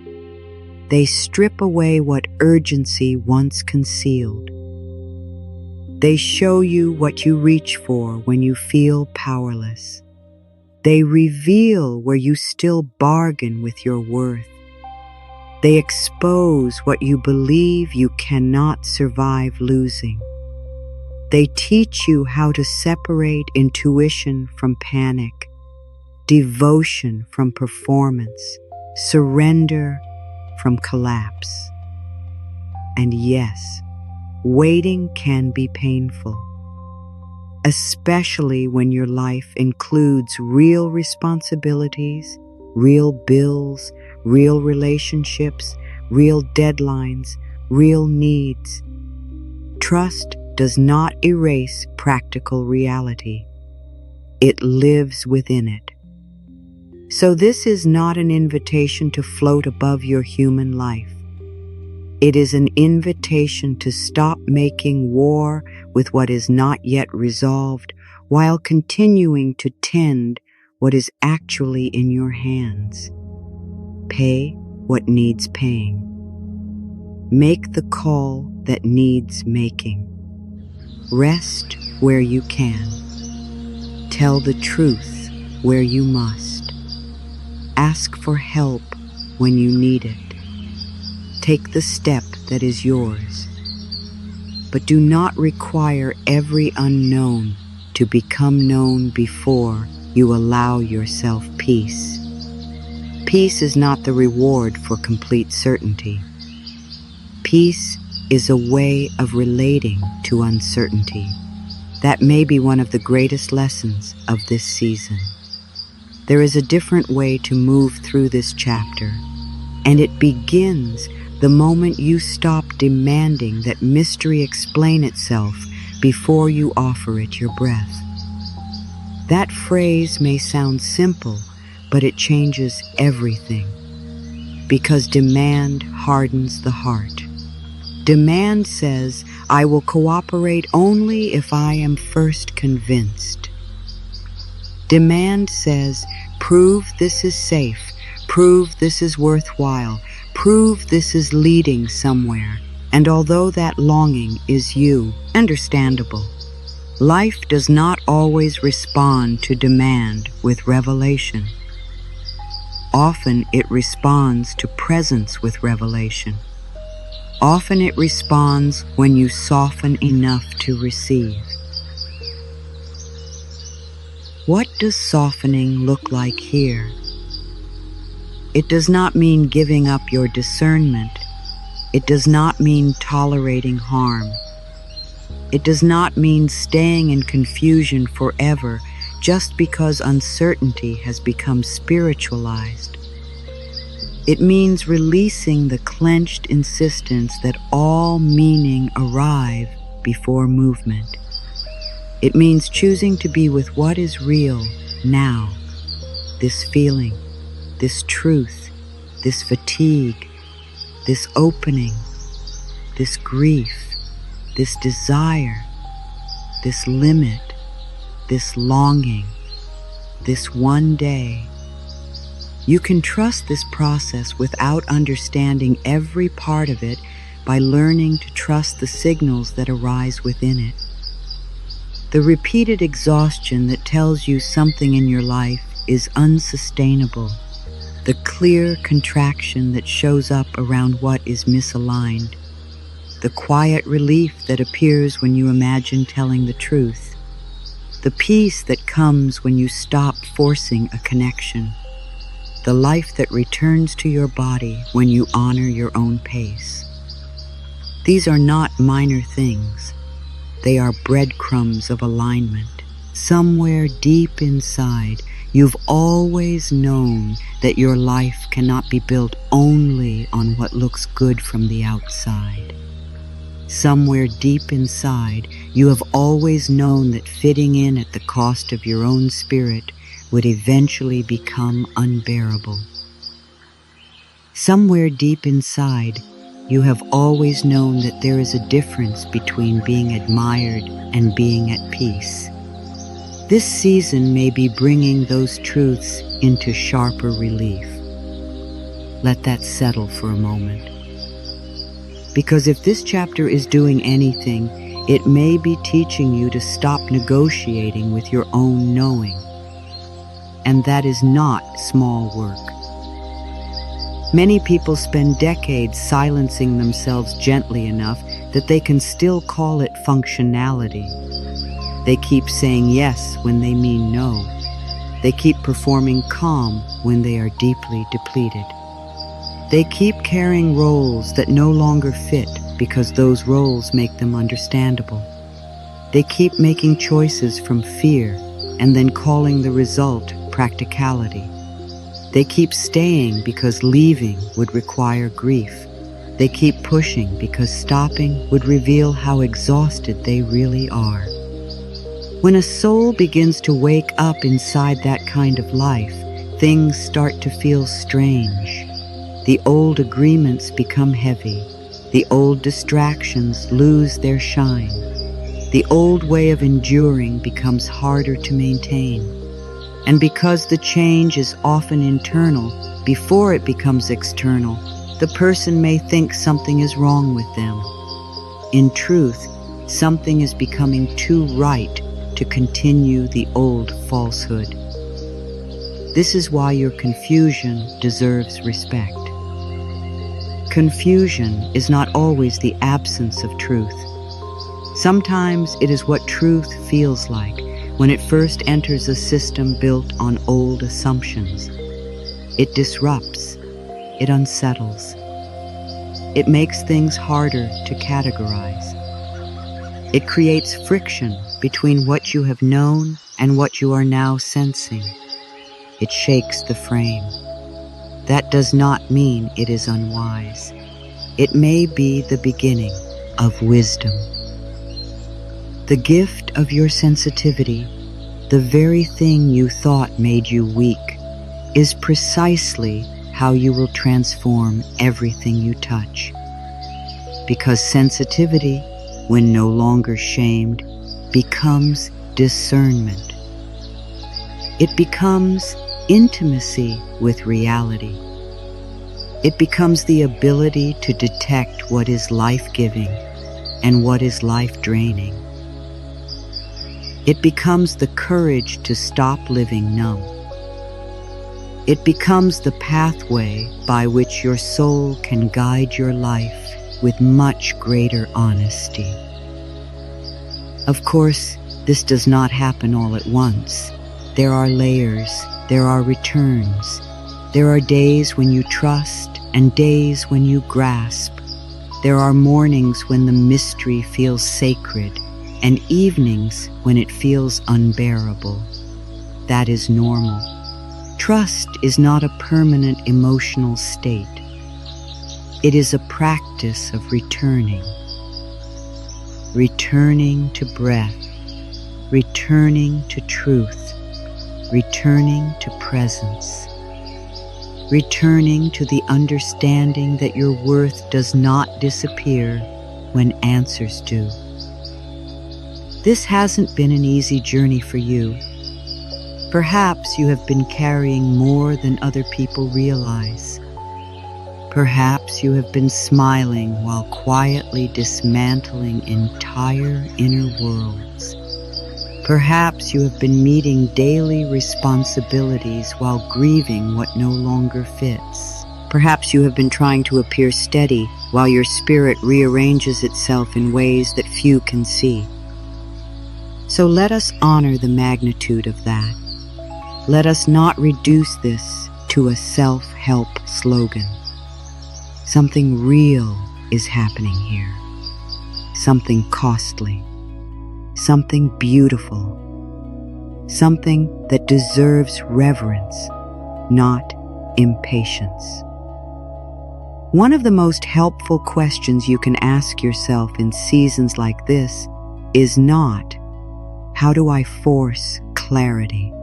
They strip away what urgency once concealed. They show you what you reach for when you feel powerless. They reveal where you still bargain with your worth. They expose what you believe you cannot survive losing. They teach you how to separate intuition from panic, devotion from performance, surrender from collapse. And yes, waiting can be painful, especially when your life includes real responsibilities, real bills, real relationships, real deadlines, real needs. Trust does not erase practical reality. It lives within it. So this is not an invitation to float above your human life. It is an invitation to stop making war with what is not yet resolved while continuing to tend what is actually in your hands. Pay what needs paying. Make the call that needs making. Rest where you can. Tell the truth where you must. Ask for help when you need it. Take the step that is yours. But do not require every unknown to become known before you allow yourself peace. Peace is not the reward for complete certainty. Peace is a way of relating to uncertainty. That may be one of the greatest lessons of this season. There is a different way to move through this chapter, and it begins the moment you stop demanding that mystery explain itself before you offer it your breath. That phrase may sound simple, but it changes everything, because demand hardens the heart. Demand says, I will cooperate only if I am first convinced. Demand says, prove this is safe, prove this is worthwhile, prove this is leading somewhere. And although that longing is you, understandable, life does not always respond to demand with revelation. Often it responds to presence with revelation. Often it responds when you soften enough to receive. What does softening look like here? It does not mean giving up your discernment. It does not mean tolerating harm. It does not mean staying in confusion forever just because uncertainty has become spiritualized. It means releasing the clenched insistence that all meaning arrive before movement. It means choosing to be with what is real now, this feeling, this truth, this fatigue, this opening, this grief, this desire, this limit, this longing, this one day. You can trust this process without understanding every part of it by learning to trust the signals that arise within it. The repeated exhaustion that tells you something in your life is unsustainable. The clear contraction that shows up around what is misaligned. The quiet relief that appears when you imagine telling the truth. The peace that comes when you stop forcing a connection. The life that returns to your body when you honor your own pace. These are not minor things. They are breadcrumbs of alignment. Somewhere deep inside, you've always known that your life cannot be built only on what looks good from the outside. Somewhere deep inside, you have always known that fitting in at the cost of your own spirit would eventually become unbearable. Somewhere deep inside, you have always known that there is a difference between being admired and being at peace. This season may be bringing those truths into sharper relief. Let that settle for a moment. Because if this chapter is doing anything, it may be teaching you to stop negotiating with your own knowing. And that is not small work. Many people spend decades silencing themselves gently enough that they can still call it functionality. They keep saying yes when they mean no. They keep performing calm when they are deeply depleted. They keep carrying roles that no longer fit because those roles make them understandable. They keep making choices from fear and then calling the result practicality. They keep staying because leaving would require grief. They keep pushing because stopping would reveal how exhausted they really are. When a soul begins to wake up inside that kind of life, things start to feel strange. The old agreements become heavy. The old distractions lose their shine. The old way of enduring becomes harder to maintain. And because the change is often internal, before it becomes external, the person may think something is wrong with them. In truth, something is becoming too right to continue the old falsehood. This is why your confusion deserves respect. Confusion is not always the absence of truth. Sometimes it is what truth feels like when it first enters a system built on old assumptions. It disrupts, it unsettles. It makes things harder to categorize. It creates friction between what you have known and what you are now sensing. It shakes the frame. That does not mean it is unwise. It may be the beginning of wisdom. The gift of your sensitivity, the very thing you thought made you weak, is precisely how you will transform everything you touch. Because sensitivity, when no longer shamed, becomes discernment. It becomes intimacy with reality. It becomes the ability to detect what is life-giving and what is life-draining. It becomes the courage to stop living numb. It becomes the pathway by which your soul can guide your life with much greater honesty. Of course, this does not happen all at once. There are layers, there are returns. There are days when you trust and days when you grasp. There are mornings when the mystery feels sacred and evenings when it feels unbearable. That is normal. Trust is not a permanent emotional state. It is a practice of returning. Returning to breath, returning to truth, returning to presence, returning to the understanding that your worth does not disappear when answers do. This hasn't been an easy journey for you. Perhaps you have been carrying more than other people realize. Perhaps you have been smiling while quietly dismantling entire inner worlds. Perhaps you have been meeting daily responsibilities while grieving what no longer fits. Perhaps you have been trying to appear steady while your spirit rearranges itself in ways that few can see. So let us honor the magnitude of that. Let us not reduce this to a self-help slogan. Something real is happening here. Something costly. Something beautiful. Something that deserves reverence, not impatience. One of the most helpful questions you can ask yourself in seasons like this is not, how do I force clarity?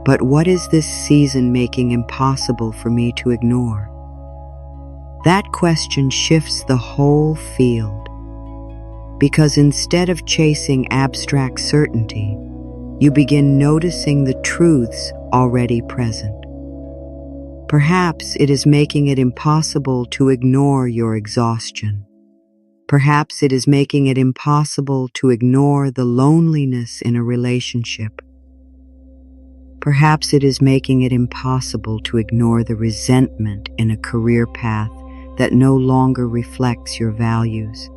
But what is this season making impossible for me to ignore? That question shifts the whole field. Because instead of chasing abstract certainty, you begin noticing the truths already present. Perhaps it is making it impossible to ignore your exhaustion. Perhaps it is making it impossible to ignore the loneliness in a relationship. Perhaps it is making it impossible to ignore the resentment in a career path that no longer reflects your values.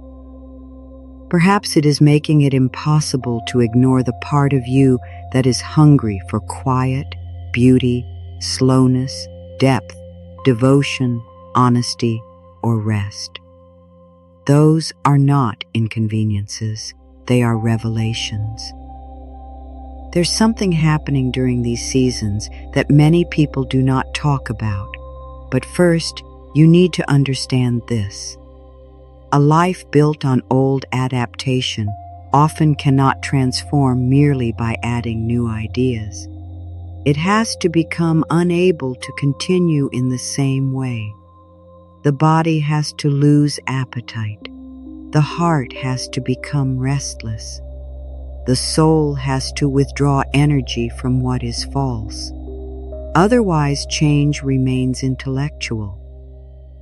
Perhaps it is making it impossible to ignore the part of you that is hungry for quiet, beauty, slowness, depth, devotion, honesty, or rest. Those are not inconveniences, they are revelations. There's something happening during these seasons that many people do not talk about. But first, You need to understand this. A life built on old adaptation often cannot transform merely by adding new ideas. It has to become unable to continue in the same way. The body has to lose appetite. The heart has to become restless. The soul has to withdraw energy from what is false. Otherwise, change remains intellectual.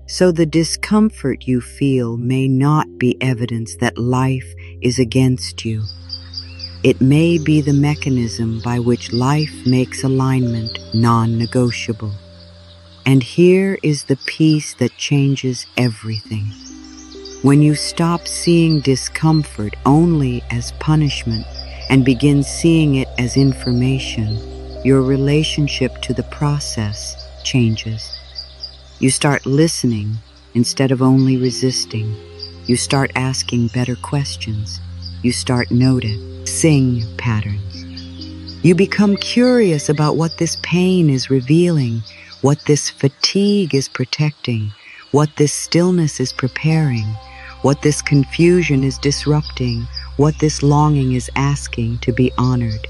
So the discomfort you feel may not be evidence that life is against you. It may be the mechanism by which life makes alignment non-negotiable. And here is the piece that changes everything. When you stop seeing discomfort only as punishment and begin seeing it as information, your relationship to the process changes. You start listening instead of only resisting. You start asking better questions. You start noticing patterns. You become curious about what this pain is revealing, what this fatigue is protecting, what this stillness is preparing, what this confusion is disrupting, what this longing is asking to be honored.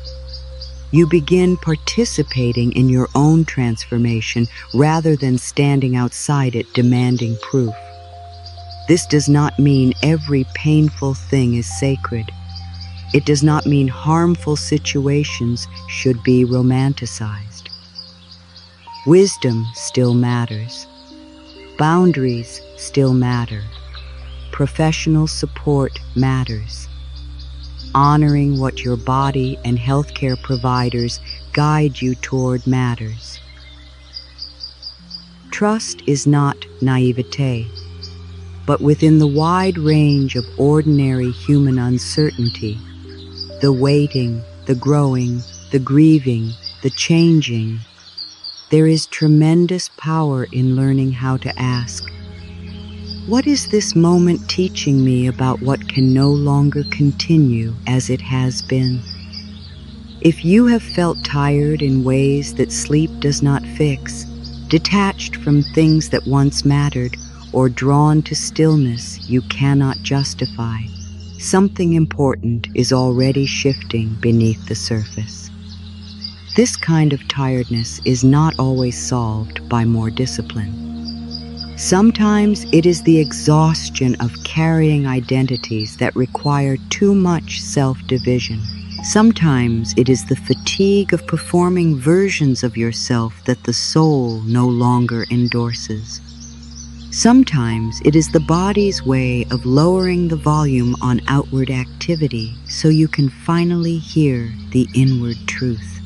You begin participating in your own transformation rather than standing outside it demanding proof. This does not mean every painful thing is sacred. It does not mean harmful situations should be romanticized. Wisdom still matters. Boundaries still matter. Professional support matters. Honoring what your body and healthcare providers guide you toward matters. Trust is not naivete, but within the wide range of ordinary human uncertainty, the waiting, the growing, the grieving, the changing, there is tremendous power in learning how to ask, what is this moment teaching me about what can no longer continue as it has been? If you have felt tired in ways that sleep does not fix, detached from things that once mattered, or drawn to stillness you cannot justify, something important is already shifting beneath the surface. This kind of tiredness is not always solved by more discipline. Sometimes it is the exhaustion of carrying identities that require too much self-division. Sometimes it is the fatigue of performing versions of yourself that the soul no longer endorses. Sometimes it is the body's way of lowering the volume on outward activity so you can finally hear the inward truth.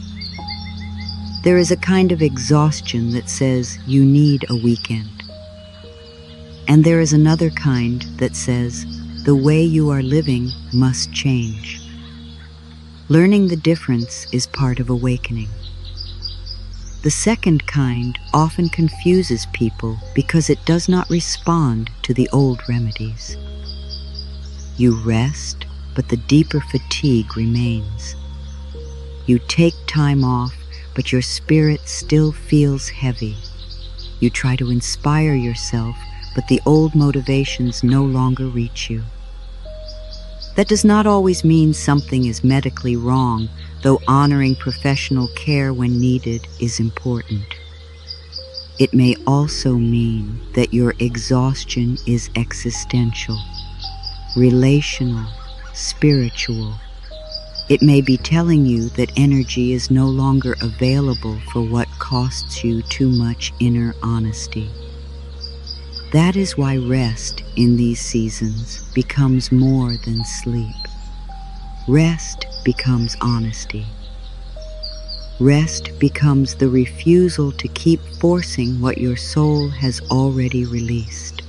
There is a kind of exhaustion that says you need a weekend. And there is another kind that says the way you are living must change. Learning the difference is part of awakening. The second kind often confuses people because it does not respond to the old remedies. You rest, but the deeper fatigue remains. You take time off, but your spirit still feels heavy. You try to inspire yourself, but the old motivations no longer reach you. That does not always mean something is medically wrong, though honoring professional care when needed is important. It may also mean that your exhaustion is existential, relational, spiritual. It may be telling you that energy is no longer available for what costs you too much inner honesty. That is why rest in these seasons becomes more than sleep. Rest becomes honesty. Rest becomes the refusal to keep forcing what your soul has already released.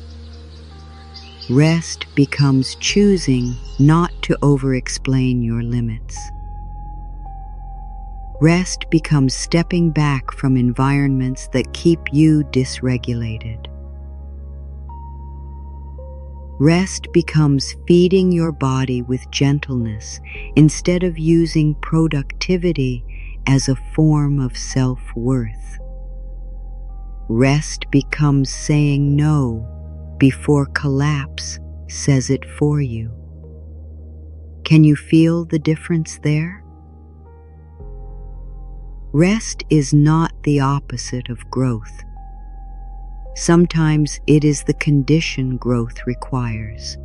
Rest becomes choosing not to over-explain your limits. Rest becomes stepping back from environments that keep you dysregulated. Rest becomes feeding your body with gentleness instead of using productivity as a form of self-worth. Rest becomes saying no before collapse says it for you. Can you feel the difference there? Rest is not the opposite of growth. Sometimes it is the condition growth requires.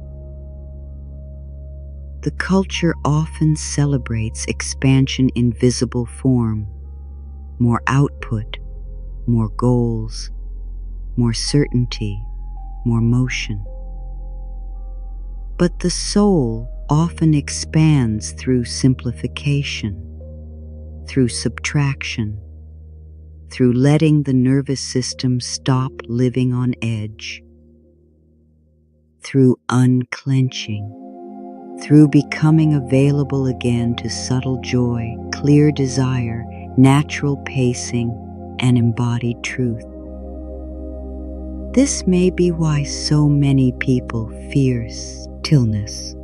The culture often celebrates expansion in visible form, more output, more goals, more certainty, more motion. But the soul often expands through simplification, through subtraction, through letting the nervous system stop living on edge, through unclenching, through becoming available again to subtle joy, clear desire, natural pacing, and embodied truth. This may be why so many people fear stillness.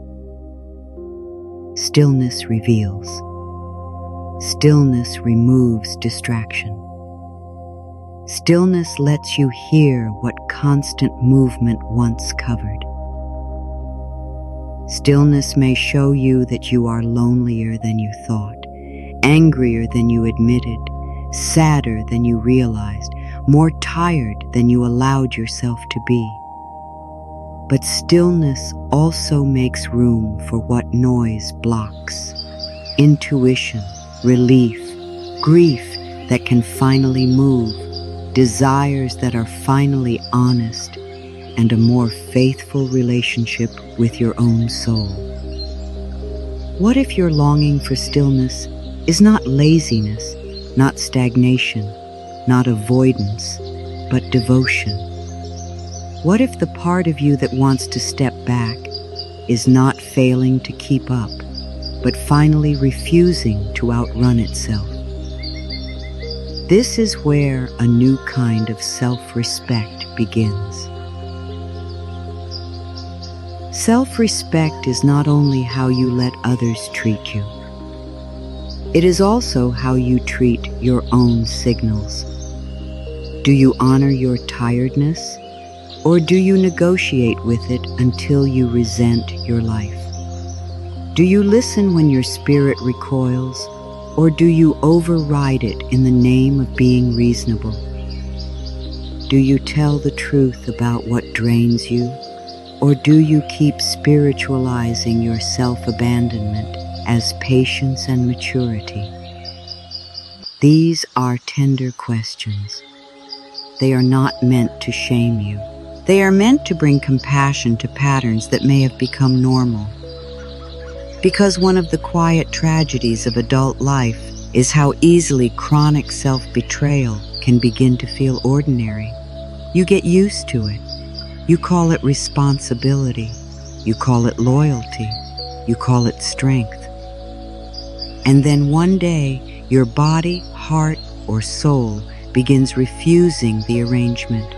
Stillness reveals. Stillness removes distraction. Stillness lets you hear what constant movement once covered. Stillness may show you that you are lonelier than you thought, angrier than you admitted, sadder than you realized, more tired than you allowed yourself to be. But stillness also makes room for what noise blocks: intuition, relief, grief that can finally move, desires that are finally honest, and a more faithful relationship with your own soul. What if your longing for stillness is not laziness, not stagnation, not avoidance, but devotion? What if the part of you that wants to step back is not failing to keep up, but finally refusing to outrun itself? This is where a new kind of self-respect begins. Self-respect is not only how you let others treat you. It is also how you treat your own signals. Do you honor your tiredness, or do you negotiate with it until you resent your life? Do you listen when your spirit recoils, or do you override it in the name of being reasonable? Do you tell the truth about what drains you, or do you keep spiritualizing your self-abandonment as patience and maturity? These are tender questions. They are not meant to shame you. They are meant to bring compassion to patterns that may have become normal. Because one of the quiet tragedies of adult life is how easily chronic self-betrayal can begin to feel ordinary. You get used to it. You call it responsibility. You call it loyalty. You call it strength. And then one day, your body, heart, or soul begins refusing the arrangement.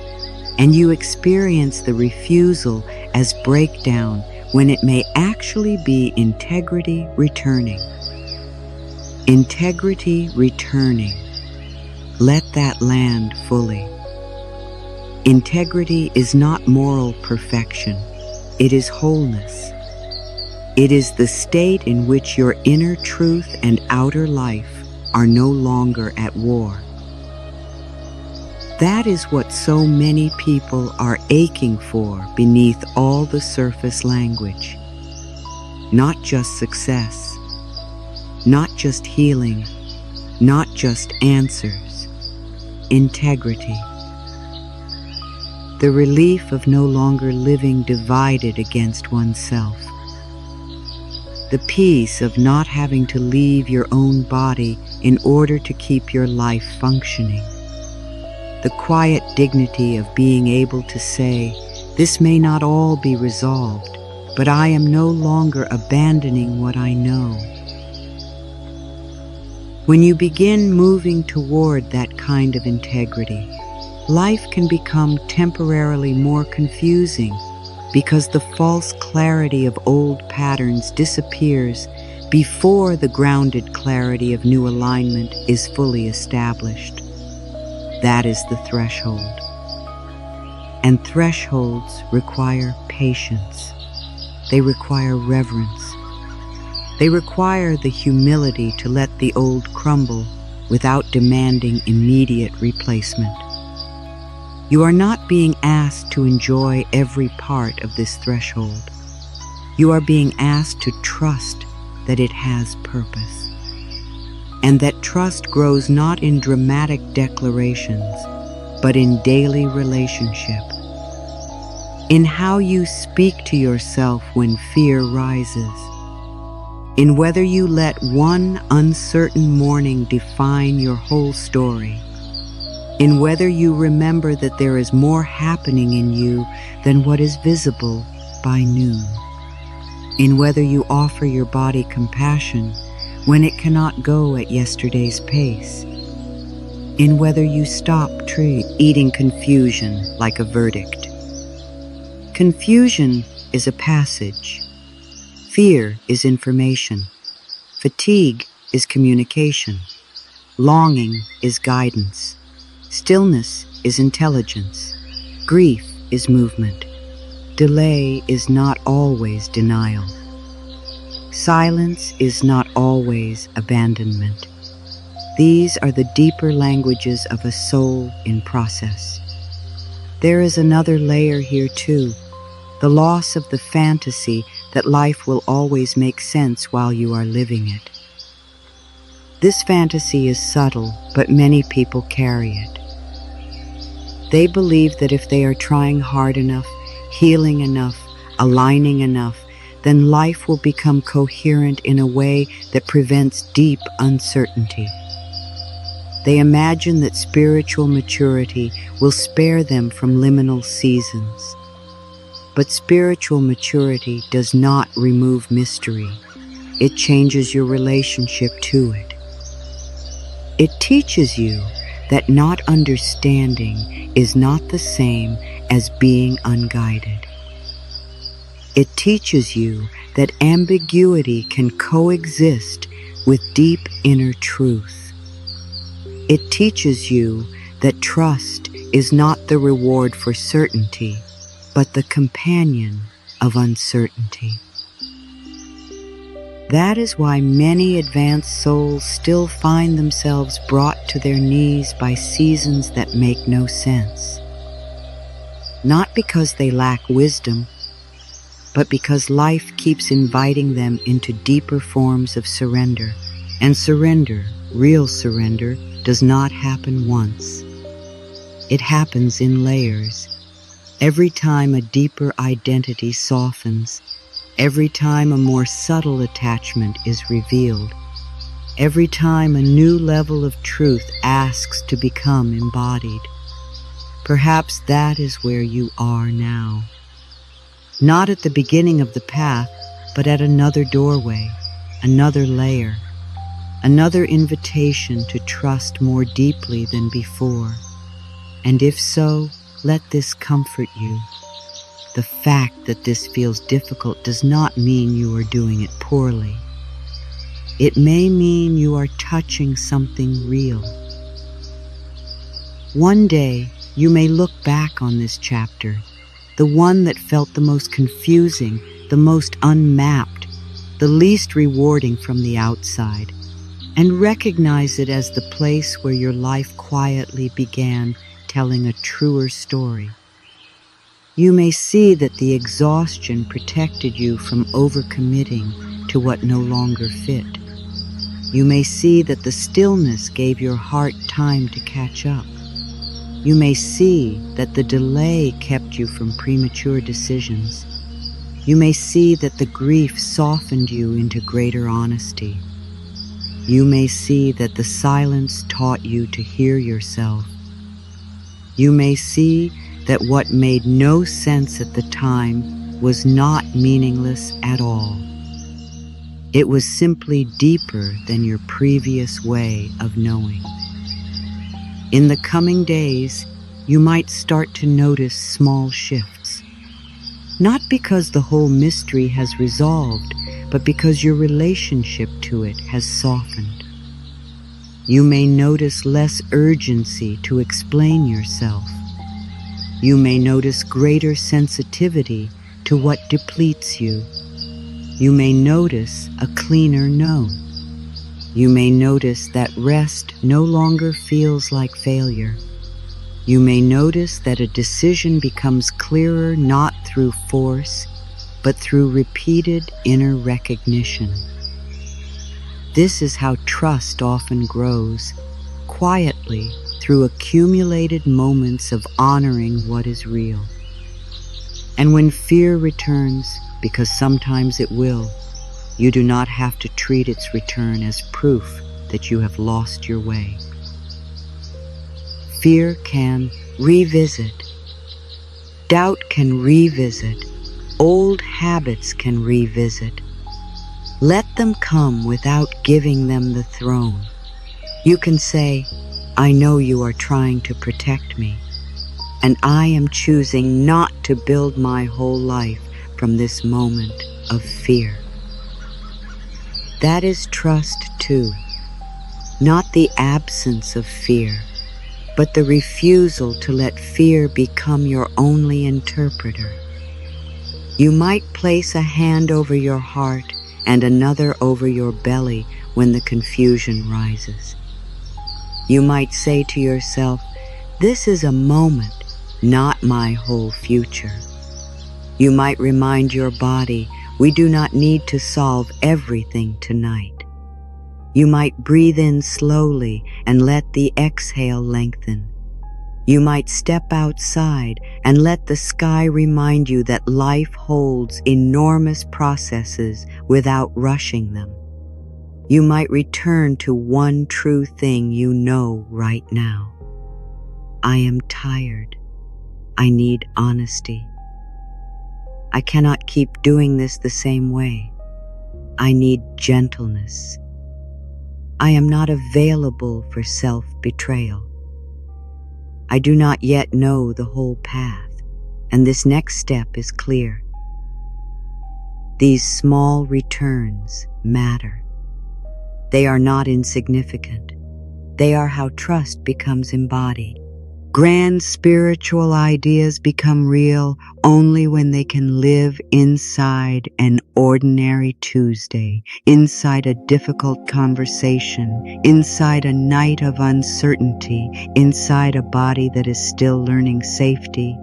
And you experience the refusal as breakdown when it may actually be integrity returning. Integrity returning. Let that land fully. Integrity is not moral perfection. It is wholeness. It is the state in which your inner truth and outer life are no longer at war. That is what so many people are aching for beneath all the surface language. Not just success, not just healing, not just answers. Integrity. The relief of no longer living divided against oneself. The peace of not having to leave your own body in order to keep your life functioning. The quiet dignity of being able to say, this may not all be resolved, but I am no longer abandoning what I know. When you begin moving toward that kind of integrity, life can become temporarily more confusing because the false clarity of old patterns disappears before the grounded clarity of new alignment is fully established. That is the threshold. And thresholds require patience. They require reverence. They require the humility to let the old crumble without demanding immediate replacement. You are not being asked to enjoy every part of this threshold. You are being asked to trust that it has purpose. And that trust grows not in dramatic declarations, but in daily relationship. In how you speak to yourself when fear rises. In whether you let one uncertain morning define your whole story. In whether you remember that there is more happening in you than what is visible by noon. In whether you offer your body compassion when it cannot go at yesterday's pace. In whether you stop eating confusion like a verdict. Confusion is a passage. Fear is information. Fatigue is communication. Longing is guidance. Stillness is intelligence. Grief is movement. Delay is not always denial. Silence is not always abandonment. These are the deeper languages of a soul in process. There is another layer here too, the loss of the fantasy that life will always make sense while you are living it. This fantasy is subtle, but many people carry it. They believe that if they are trying hard enough, healing enough, aligning enough, then life will become coherent in a way that prevents deep uncertainty. They imagine that spiritual maturity will spare them from liminal seasons. But spiritual maturity does not remove mystery. It changes your relationship to it. It teaches you that not understanding is not the same as being unguided. It teaches you that ambiguity can coexist with deep inner truth. It teaches you that trust is not the reward for certainty, but the companion of uncertainty. That is why many advanced souls still find themselves brought to their knees by seasons that make no sense. Not because they lack wisdom, but because life keeps inviting them into deeper forms of surrender. And surrender, real surrender, does not happen once. It happens in layers. Every time a deeper identity softens, every time a more subtle attachment is revealed, every time a new level of truth asks to become embodied. Perhaps that is where you are now. Not at the beginning of the path, but at another doorway, another layer, another invitation to trust more deeply than before. And if so, let this comfort you. The fact that this feels difficult does not mean you are doing it poorly. It may mean you are touching something real. One day, you may look back on this chapter, the one that felt the most confusing, the most unmapped, the least rewarding from the outside, and recognize it as the place where your life quietly began telling a truer story. You may see that the exhaustion protected you from overcommitting to what no longer fit. You may see that the stillness gave your heart time to catch up. You may see that the delay kept you from premature decisions. You may see that the grief softened you into greater honesty. You may see that the silence taught you to hear yourself. You may see that what made no sense at the time was not meaningless at all. It was simply deeper than your previous way of knowing. In the coming days, you might start to notice small shifts. Not because the whole mystery has resolved, but because your relationship to it has softened. You may notice less urgency to explain yourself. You may notice greater sensitivity to what depletes you. You may notice a cleaner no. You may notice that rest no longer feels like failure. You may notice that a decision becomes clearer not through force, but through repeated inner recognition. This is how trust often grows, quietly, through accumulated moments of honoring what is real. And when fear returns, because sometimes it will, you do not have to treat its return as proof that you have lost your way. Fear can revisit. Doubt can revisit. Old habits can revisit. Let them come without giving them the throne. You can say, I know you are trying to protect me, and I am choosing not to build my whole life from this moment of fear. That is trust too, not the absence of fear, but the refusal to let fear become your only interpreter. You might place a hand over your heart and another over your belly when the confusion rises. You might say to yourself, this is a moment, not my whole future. You might remind your body, we do not need to solve everything tonight. You might breathe in slowly and let the exhale lengthen. You might step outside and let the sky remind you that life holds enormous processes without rushing them. You might return to one true thing you know right now. I am tired. I need honesty. I cannot keep doing this the same way. I need gentleness. I am not available for self-betrayal. I do not yet know the whole path, and this next step is clear. These small returns matter. They are not insignificant. They are how trust becomes embodied. Grand spiritual ideas become real only when they can live inside an ordinary Tuesday, inside a difficult conversation, inside a night of uncertainty, inside a body that is still learning safety,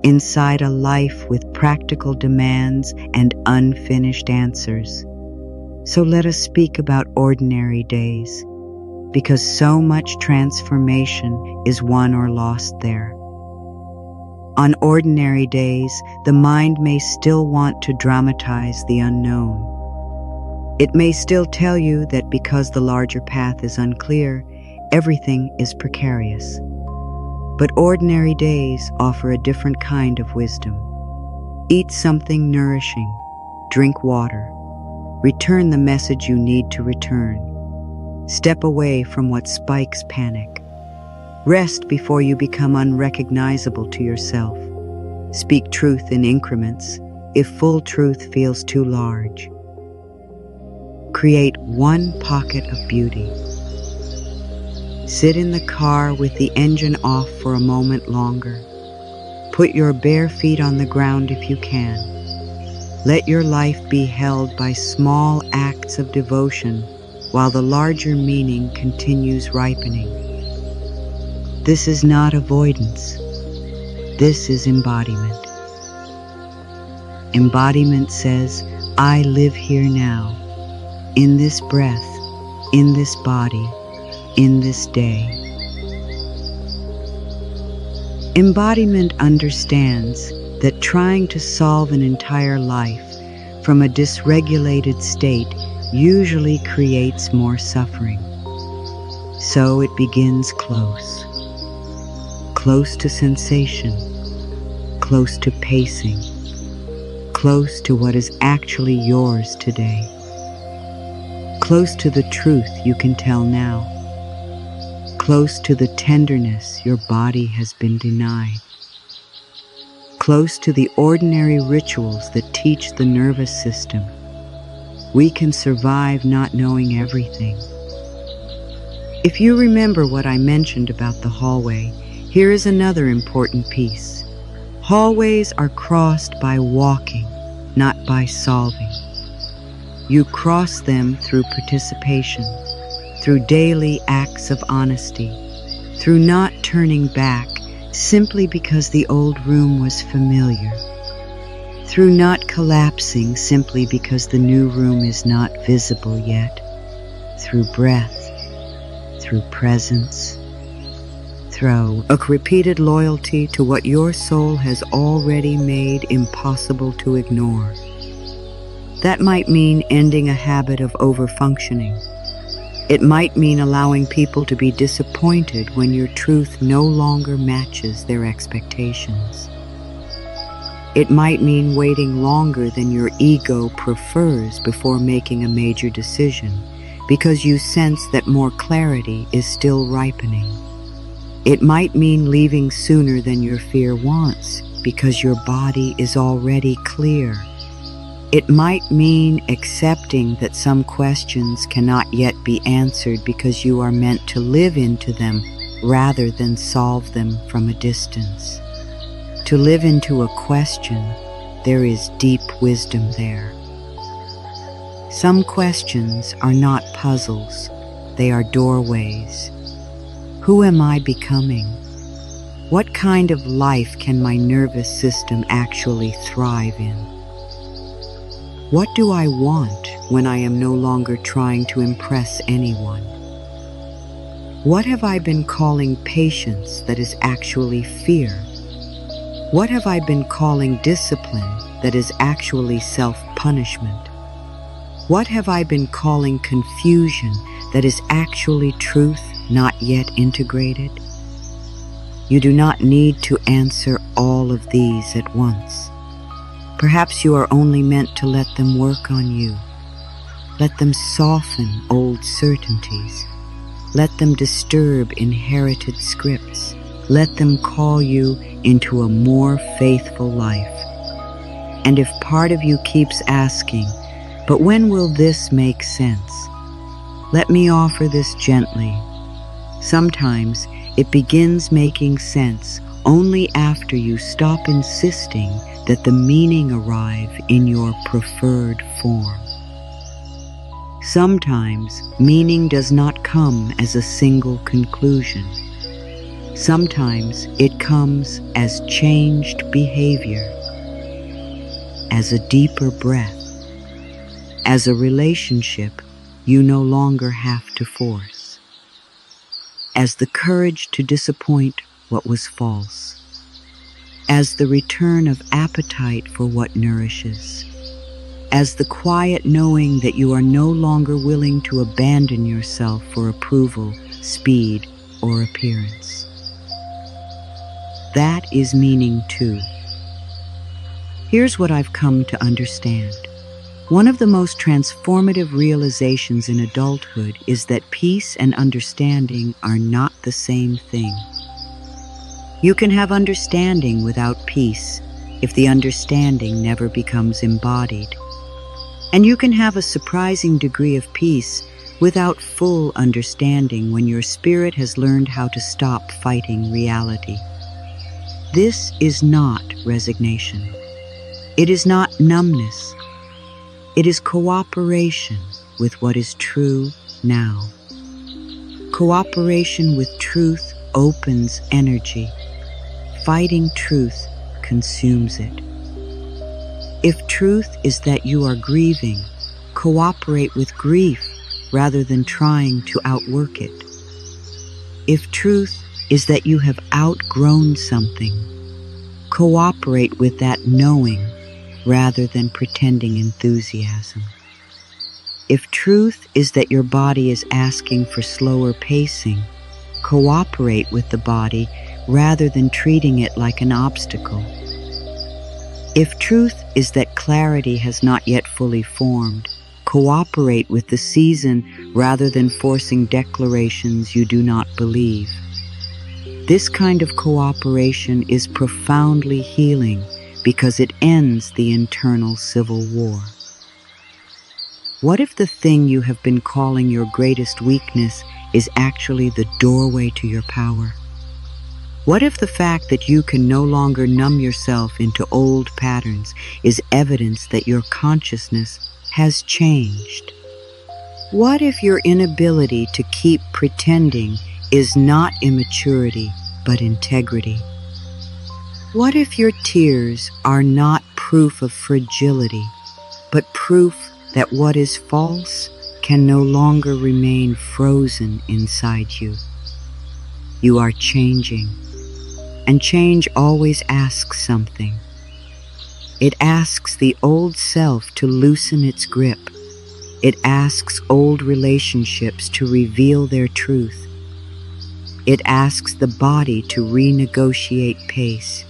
inside a life with practical demands and unfinished answers. So let us speak about ordinary days, because so much transformation is won or lost there. On ordinary days, the mind may still want to dramatize the unknown. It may still tell you that because the larger path is unclear, everything is precarious. But ordinary days offer a different kind of wisdom. Eat something nourishing, drink water, return the message you need to return. Step away from what spikes panic. Rest before you become unrecognizable to yourself. Speak truth in increments if full truth feels too large. Create one pocket of beauty. Sit in the car with the engine off for a moment longer. Put your bare feet on the ground if you can. Let your life be held by small acts of devotion while the larger meaning continues ripening. This is not avoidance. This is embodiment. Embodiment says, I live here now, in this breath, in this body, in this day. Embodiment understands that trying to solve an entire life from a dysregulated state usually creates more suffering. So it begins close. Close to sensation, close to pacing, close to what is actually yours today, close to the truth you can tell now, close to the tenderness your body has been denied, close to the ordinary rituals that teach the nervous system. We can survive not knowing everything. If you remember what I mentioned about the hallway, here is another important piece. Hallways are crossed by walking, not by solving. You cross them through participation, through daily acts of honesty, through not turning back simply because the old room was familiar, through not collapsing simply because the new room is not visible yet, through breath, through presence, through a repeated loyalty to what your soul has already made impossible to ignore. That might mean ending a habit of overfunctioning. It might mean allowing people to be disappointed when your truth no longer matches their expectations. It might mean waiting longer than your ego prefers before making a major decision, because you sense that more clarity is still ripening. It might mean leaving sooner than your fear wants, because your body is already clear. It might mean accepting that some questions cannot yet be answered because you are meant to live into them rather than solve them from a distance. To live into a question, there is deep wisdom there. Some questions are not puzzles, they are doorways. Who am I becoming? What kind of life can my nervous system actually thrive in? What do I want when I am no longer trying to impress anyone? What have I been calling patience that is actually fear? What have I been calling discipline that is actually self-punishment? What have I been calling confusion that is actually truth not yet integrated? You do not need to answer all of these at once. Perhaps you are only meant to let them work on you. Let them soften old certainties. Let them disturb inherited scripts. Let them call you into a more faithful life. And if part of you keeps asking, but when will this make sense? Let me offer this gently. Sometimes it begins making sense only after you stop insisting that the meaning arrive in your preferred form. Sometimes meaning does not come as a single conclusion. Sometimes it comes as changed behavior, as a deeper breath, as a relationship you no longer have to force, as the courage to disappoint what was false, as the return of appetite for what nourishes, as the quiet knowing that you are no longer willing to abandon yourself for approval, speed, or appearance. That is meaning too. Here's what I've come to understand. One of the most transformative realizations in adulthood is that peace and understanding are not the same thing. You can have understanding without peace if the understanding never becomes embodied. And you can have a surprising degree of peace without full understanding when your spirit has learned how to stop fighting reality. This is not resignation. It is not numbness. It is cooperation with what is true now. Cooperation with truth opens energy. Fighting truth consumes it. If truth is that you are grieving, cooperate with grief rather than trying to outwork it. If truth is that you have outgrown something, cooperate with that knowing rather than pretending enthusiasm. If truth is that your body is asking for slower pacing, cooperate with the body rather than treating it like an obstacle. If truth is that clarity has not yet fully formed, cooperate with the season rather than forcing declarations you do not believe. This kind of cooperation is profoundly healing because it ends the internal civil war. What if the thing you have been calling your greatest weakness is actually the doorway to your power? What if the fact that you can no longer numb yourself into old patterns is evidence that your consciousness has changed? What if your inability to keep pretending is not immaturity, but integrity? What if your tears are not proof of fragility, but proof that what is false can no longer remain frozen inside you? You are changing, and change always asks something. It asks the old self to loosen its grip. It asks old relationships to reveal their truth. It asks the body to renegotiate pace.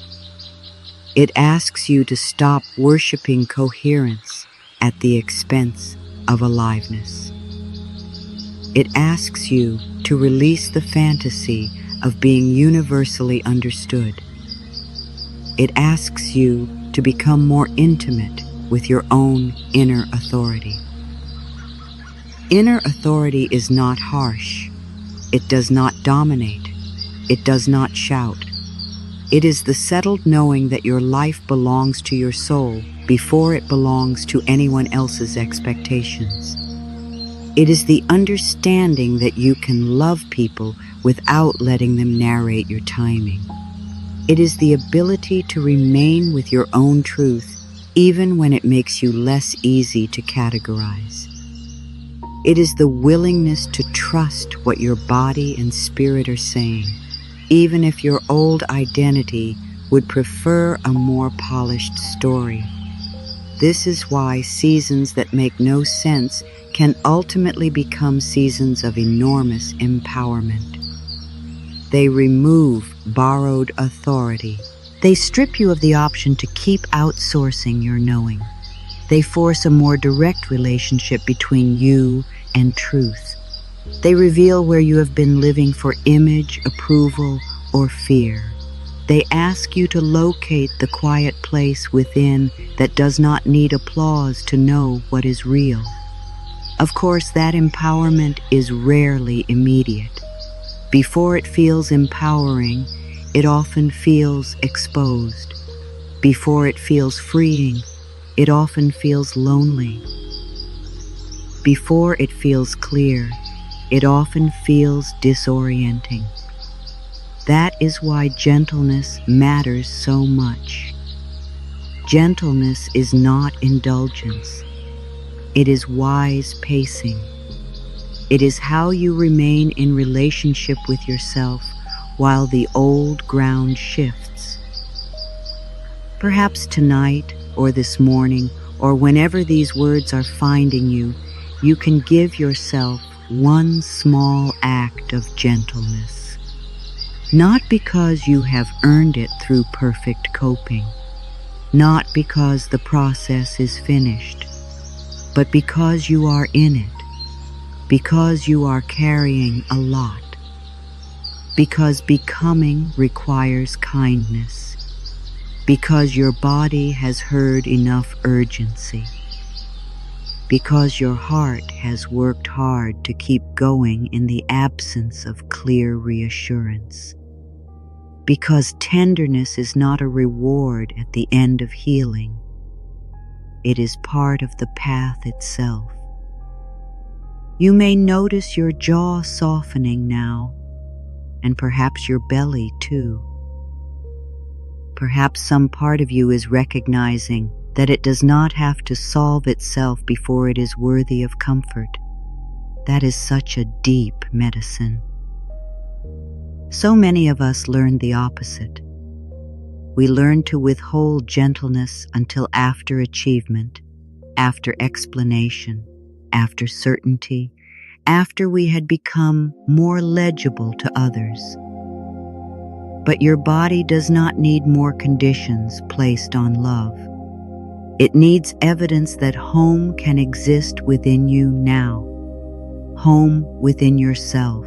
It asks you to stop worshiping coherence at the expense of aliveness. It asks you to release the fantasy of being universally understood. It asks you to become more intimate with your own inner authority. Inner authority is not harsh. It does not dominate. It does not shout. It is the settled knowing that your life belongs to your soul before it belongs to anyone else's expectations. It is the understanding that you can love people without letting them narrate your timing. It is the ability to remain with your own truth even when it makes you less easy to categorize. It is the willingness to trust what your body and spirit are saying, even if your old identity would prefer a more polished story. This is why seasons that make no sense can ultimately become seasons of enormous empowerment. They remove borrowed authority. They strip you of the option to keep outsourcing your knowing. They force a more direct relationship between you and truth. They reveal where you have been living for image, approval, or fear. They ask you to locate the quiet place within that does not need applause to know what is real. Of course, that empowerment is rarely immediate. Before it feels empowering, it often feels exposed. Before it feels freeing, it often feels lonely. Before it feels clear, it often feels disorienting. That is why gentleness matters so much. Gentleness is not indulgence. It is wise pacing. It is how you remain in relationship with yourself while the old ground shifts. Perhaps tonight or this morning or whenever these words are finding you, you can give yourself one small act of gentleness. Not because you have earned it through perfect coping, not because the process is finished, but because you are in it, because you are carrying a lot, because becoming requires kindness, because your body has heard enough urgency, because your heart has worked hard to keep going in the absence of clear reassurance, because tenderness is not a reward at the end of healing. It is part of the path itself. You may notice your jaw softening now, and perhaps your belly too. Perhaps some part of you is recognizing that it does not have to solve itself before it is worthy of comfort. That is such a deep medicine. So many of us learn the opposite. We learn to withhold gentleness until after achievement, after explanation, after certainty, after we had become more legible to others. But your body does not need more conditions placed on love. It needs evidence that home can exist within you now. Home within yourself.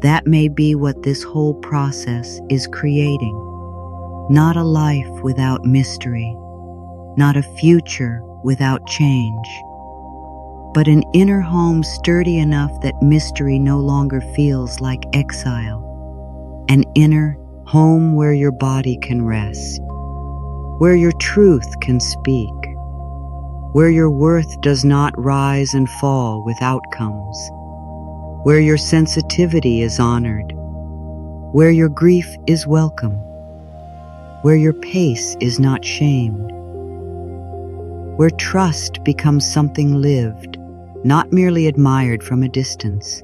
That may be what this whole process is creating. Not a life without mystery, not a future without change, but an inner home sturdy enough that mystery no longer feels like exile, an inner home where your body can rest, where your truth can speak, where your worth does not rise and fall with outcomes, where your sensitivity is honored, where your grief is welcome, where your pace is not shamed, where trust becomes something lived, not merely admired from a distance.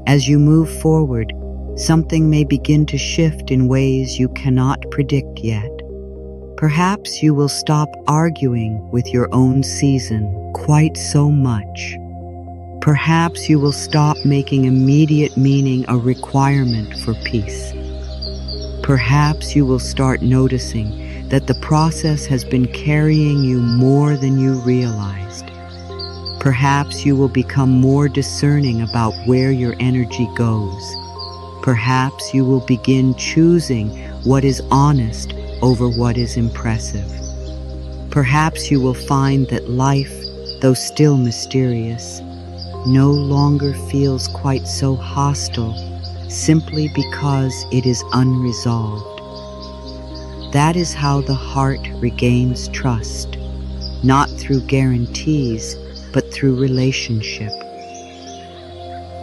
As you move forward, something may begin to shift in ways you cannot predict yet. Perhaps you will stop arguing with your own season quite so much. Perhaps you will stop making immediate meaning a requirement for peace. Perhaps you will start noticing that the process has been carrying you more than you realized. Perhaps you will become more discerning about where your energy goes. Perhaps you will begin choosing what is honest over what is impressive. Perhaps you will find that life, though still mysterious, no longer feels quite so hostile simply because it is unresolved. That is how the heart regains trust, not through guarantees, but through relationship.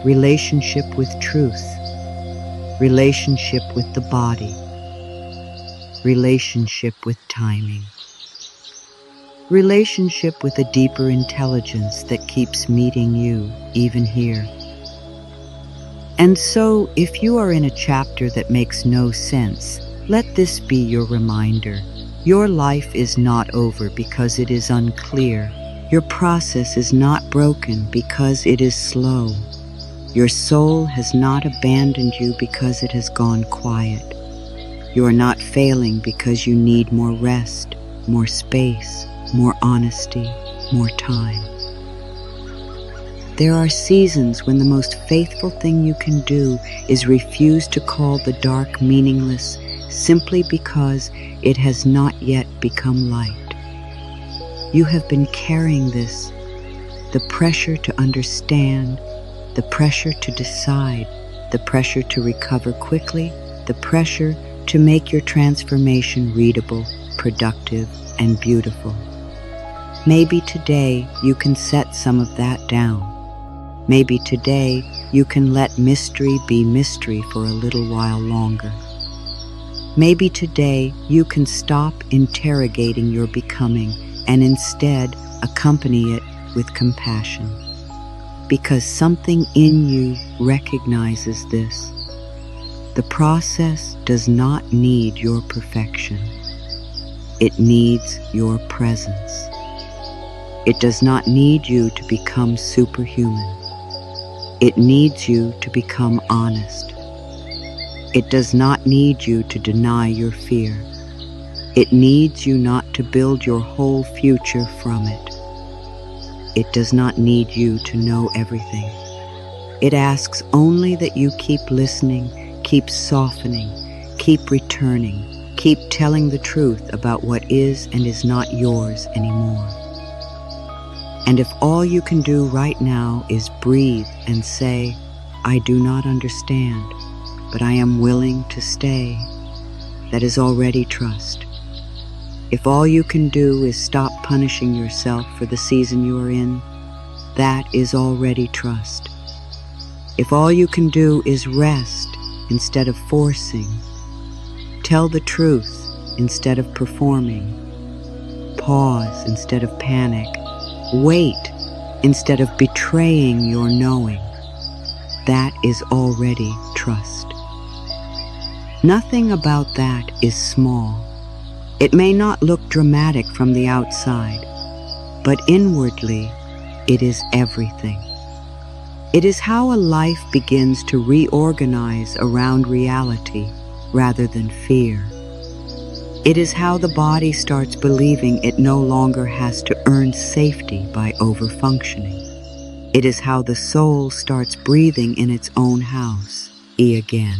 Relationship with truth, relationship with the body, relationship with timing, relationship with a deeper intelligence that keeps meeting you even here. And so, if you are in a chapter that makes no sense, let this be your reminder. Your life is not over because it is unclear. Your process is not broken because it is slow. Your soul has not abandoned you because it has gone quiet. You are not failing because you need more rest, more space, more honesty, more time. There are seasons when the most faithful thing you can do is refuse to call the dark meaningless simply because it has not yet become light. You have been carrying this, the pressure to understand, the pressure to decide, the pressure to recover quickly, the pressure to make your transformation readable, productive, and beautiful. Maybe today you can set some of that down. Maybe today you can let mystery be mystery for a little while longer. Maybe today you can stop interrogating your becoming and instead accompany it with compassion. Because something in you recognizes this. The process does not need your perfection. It needs your presence. It does not need you to become superhuman. It needs you to become honest. It does not need you to deny your fear. It needs you not to build your whole future from it. It does not need you to know everything. It asks only that you keep listening, keep softening, keep returning, keep telling the truth about what is and is not yours anymore. And if all you can do right now is breathe and say, I do not understand, but I am willing to stay, that is already trust. If all you can do is stop punishing yourself for the season you are in, that is already trust. If all you can do is rest instead of forcing, tell the truth instead of performing, pause instead of panic, wait instead of betraying your knowing, that is already trust. Nothing about that is small. It may not look dramatic from the outside, but inwardly, it is everything. It is how a life begins to reorganize around reality rather than fear. It is how the body starts believing it no longer has to earn safety by overfunctioning. It is how the soul starts breathing in its own house, again.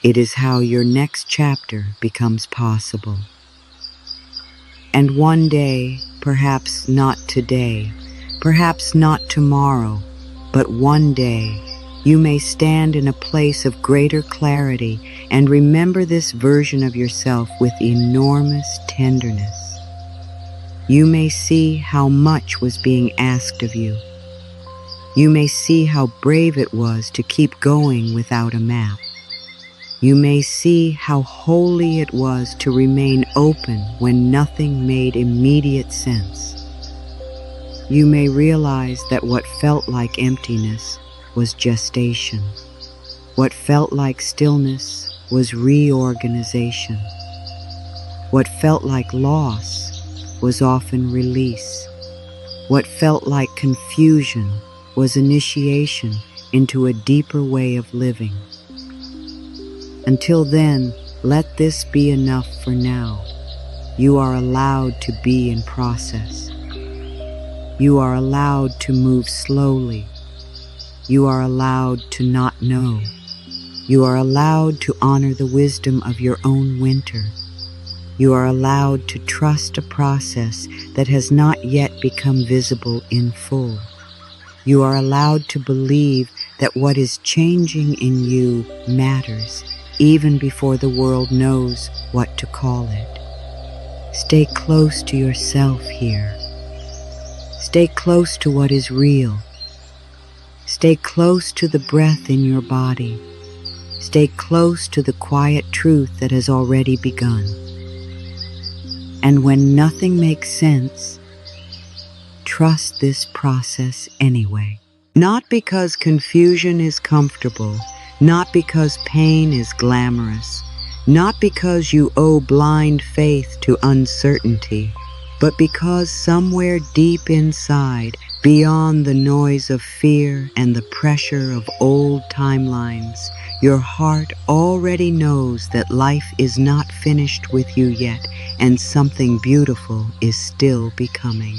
It is how your next chapter becomes possible. And one day, perhaps not today, perhaps not tomorrow, but one day, you may stand in a place of greater clarity and remember this version of yourself with enormous tenderness. You may see how much was being asked of you. You may see how brave it was to keep going without a map. You may see how holy it was to remain open when nothing made immediate sense. You may realize that what felt like emptiness was gestation. What felt like stillness was reorganization. What felt like loss was often release. What felt like confusion was initiation into a deeper way of living. Until then, let this be enough for now. You are allowed to be in process. You are allowed to move slowly. You are allowed to not know. You are allowed to honor the wisdom of your own winter. You are allowed to trust a process that has not yet become visible in full. You are allowed to believe that what is changing in you matters, even before the world knows what to call it. Stay close to yourself here. Stay close to what is real. Stay close to the breath in your body. Stay close to the quiet truth that has already begun. And when nothing makes sense, trust this process anyway. Not because confusion is comfortable, not because pain is glamorous, not because you owe blind faith to uncertainty, but because somewhere deep inside, beyond the noise of fear and the pressure of old timelines, your heart already knows that life is not finished with you yet, and something beautiful is still becoming.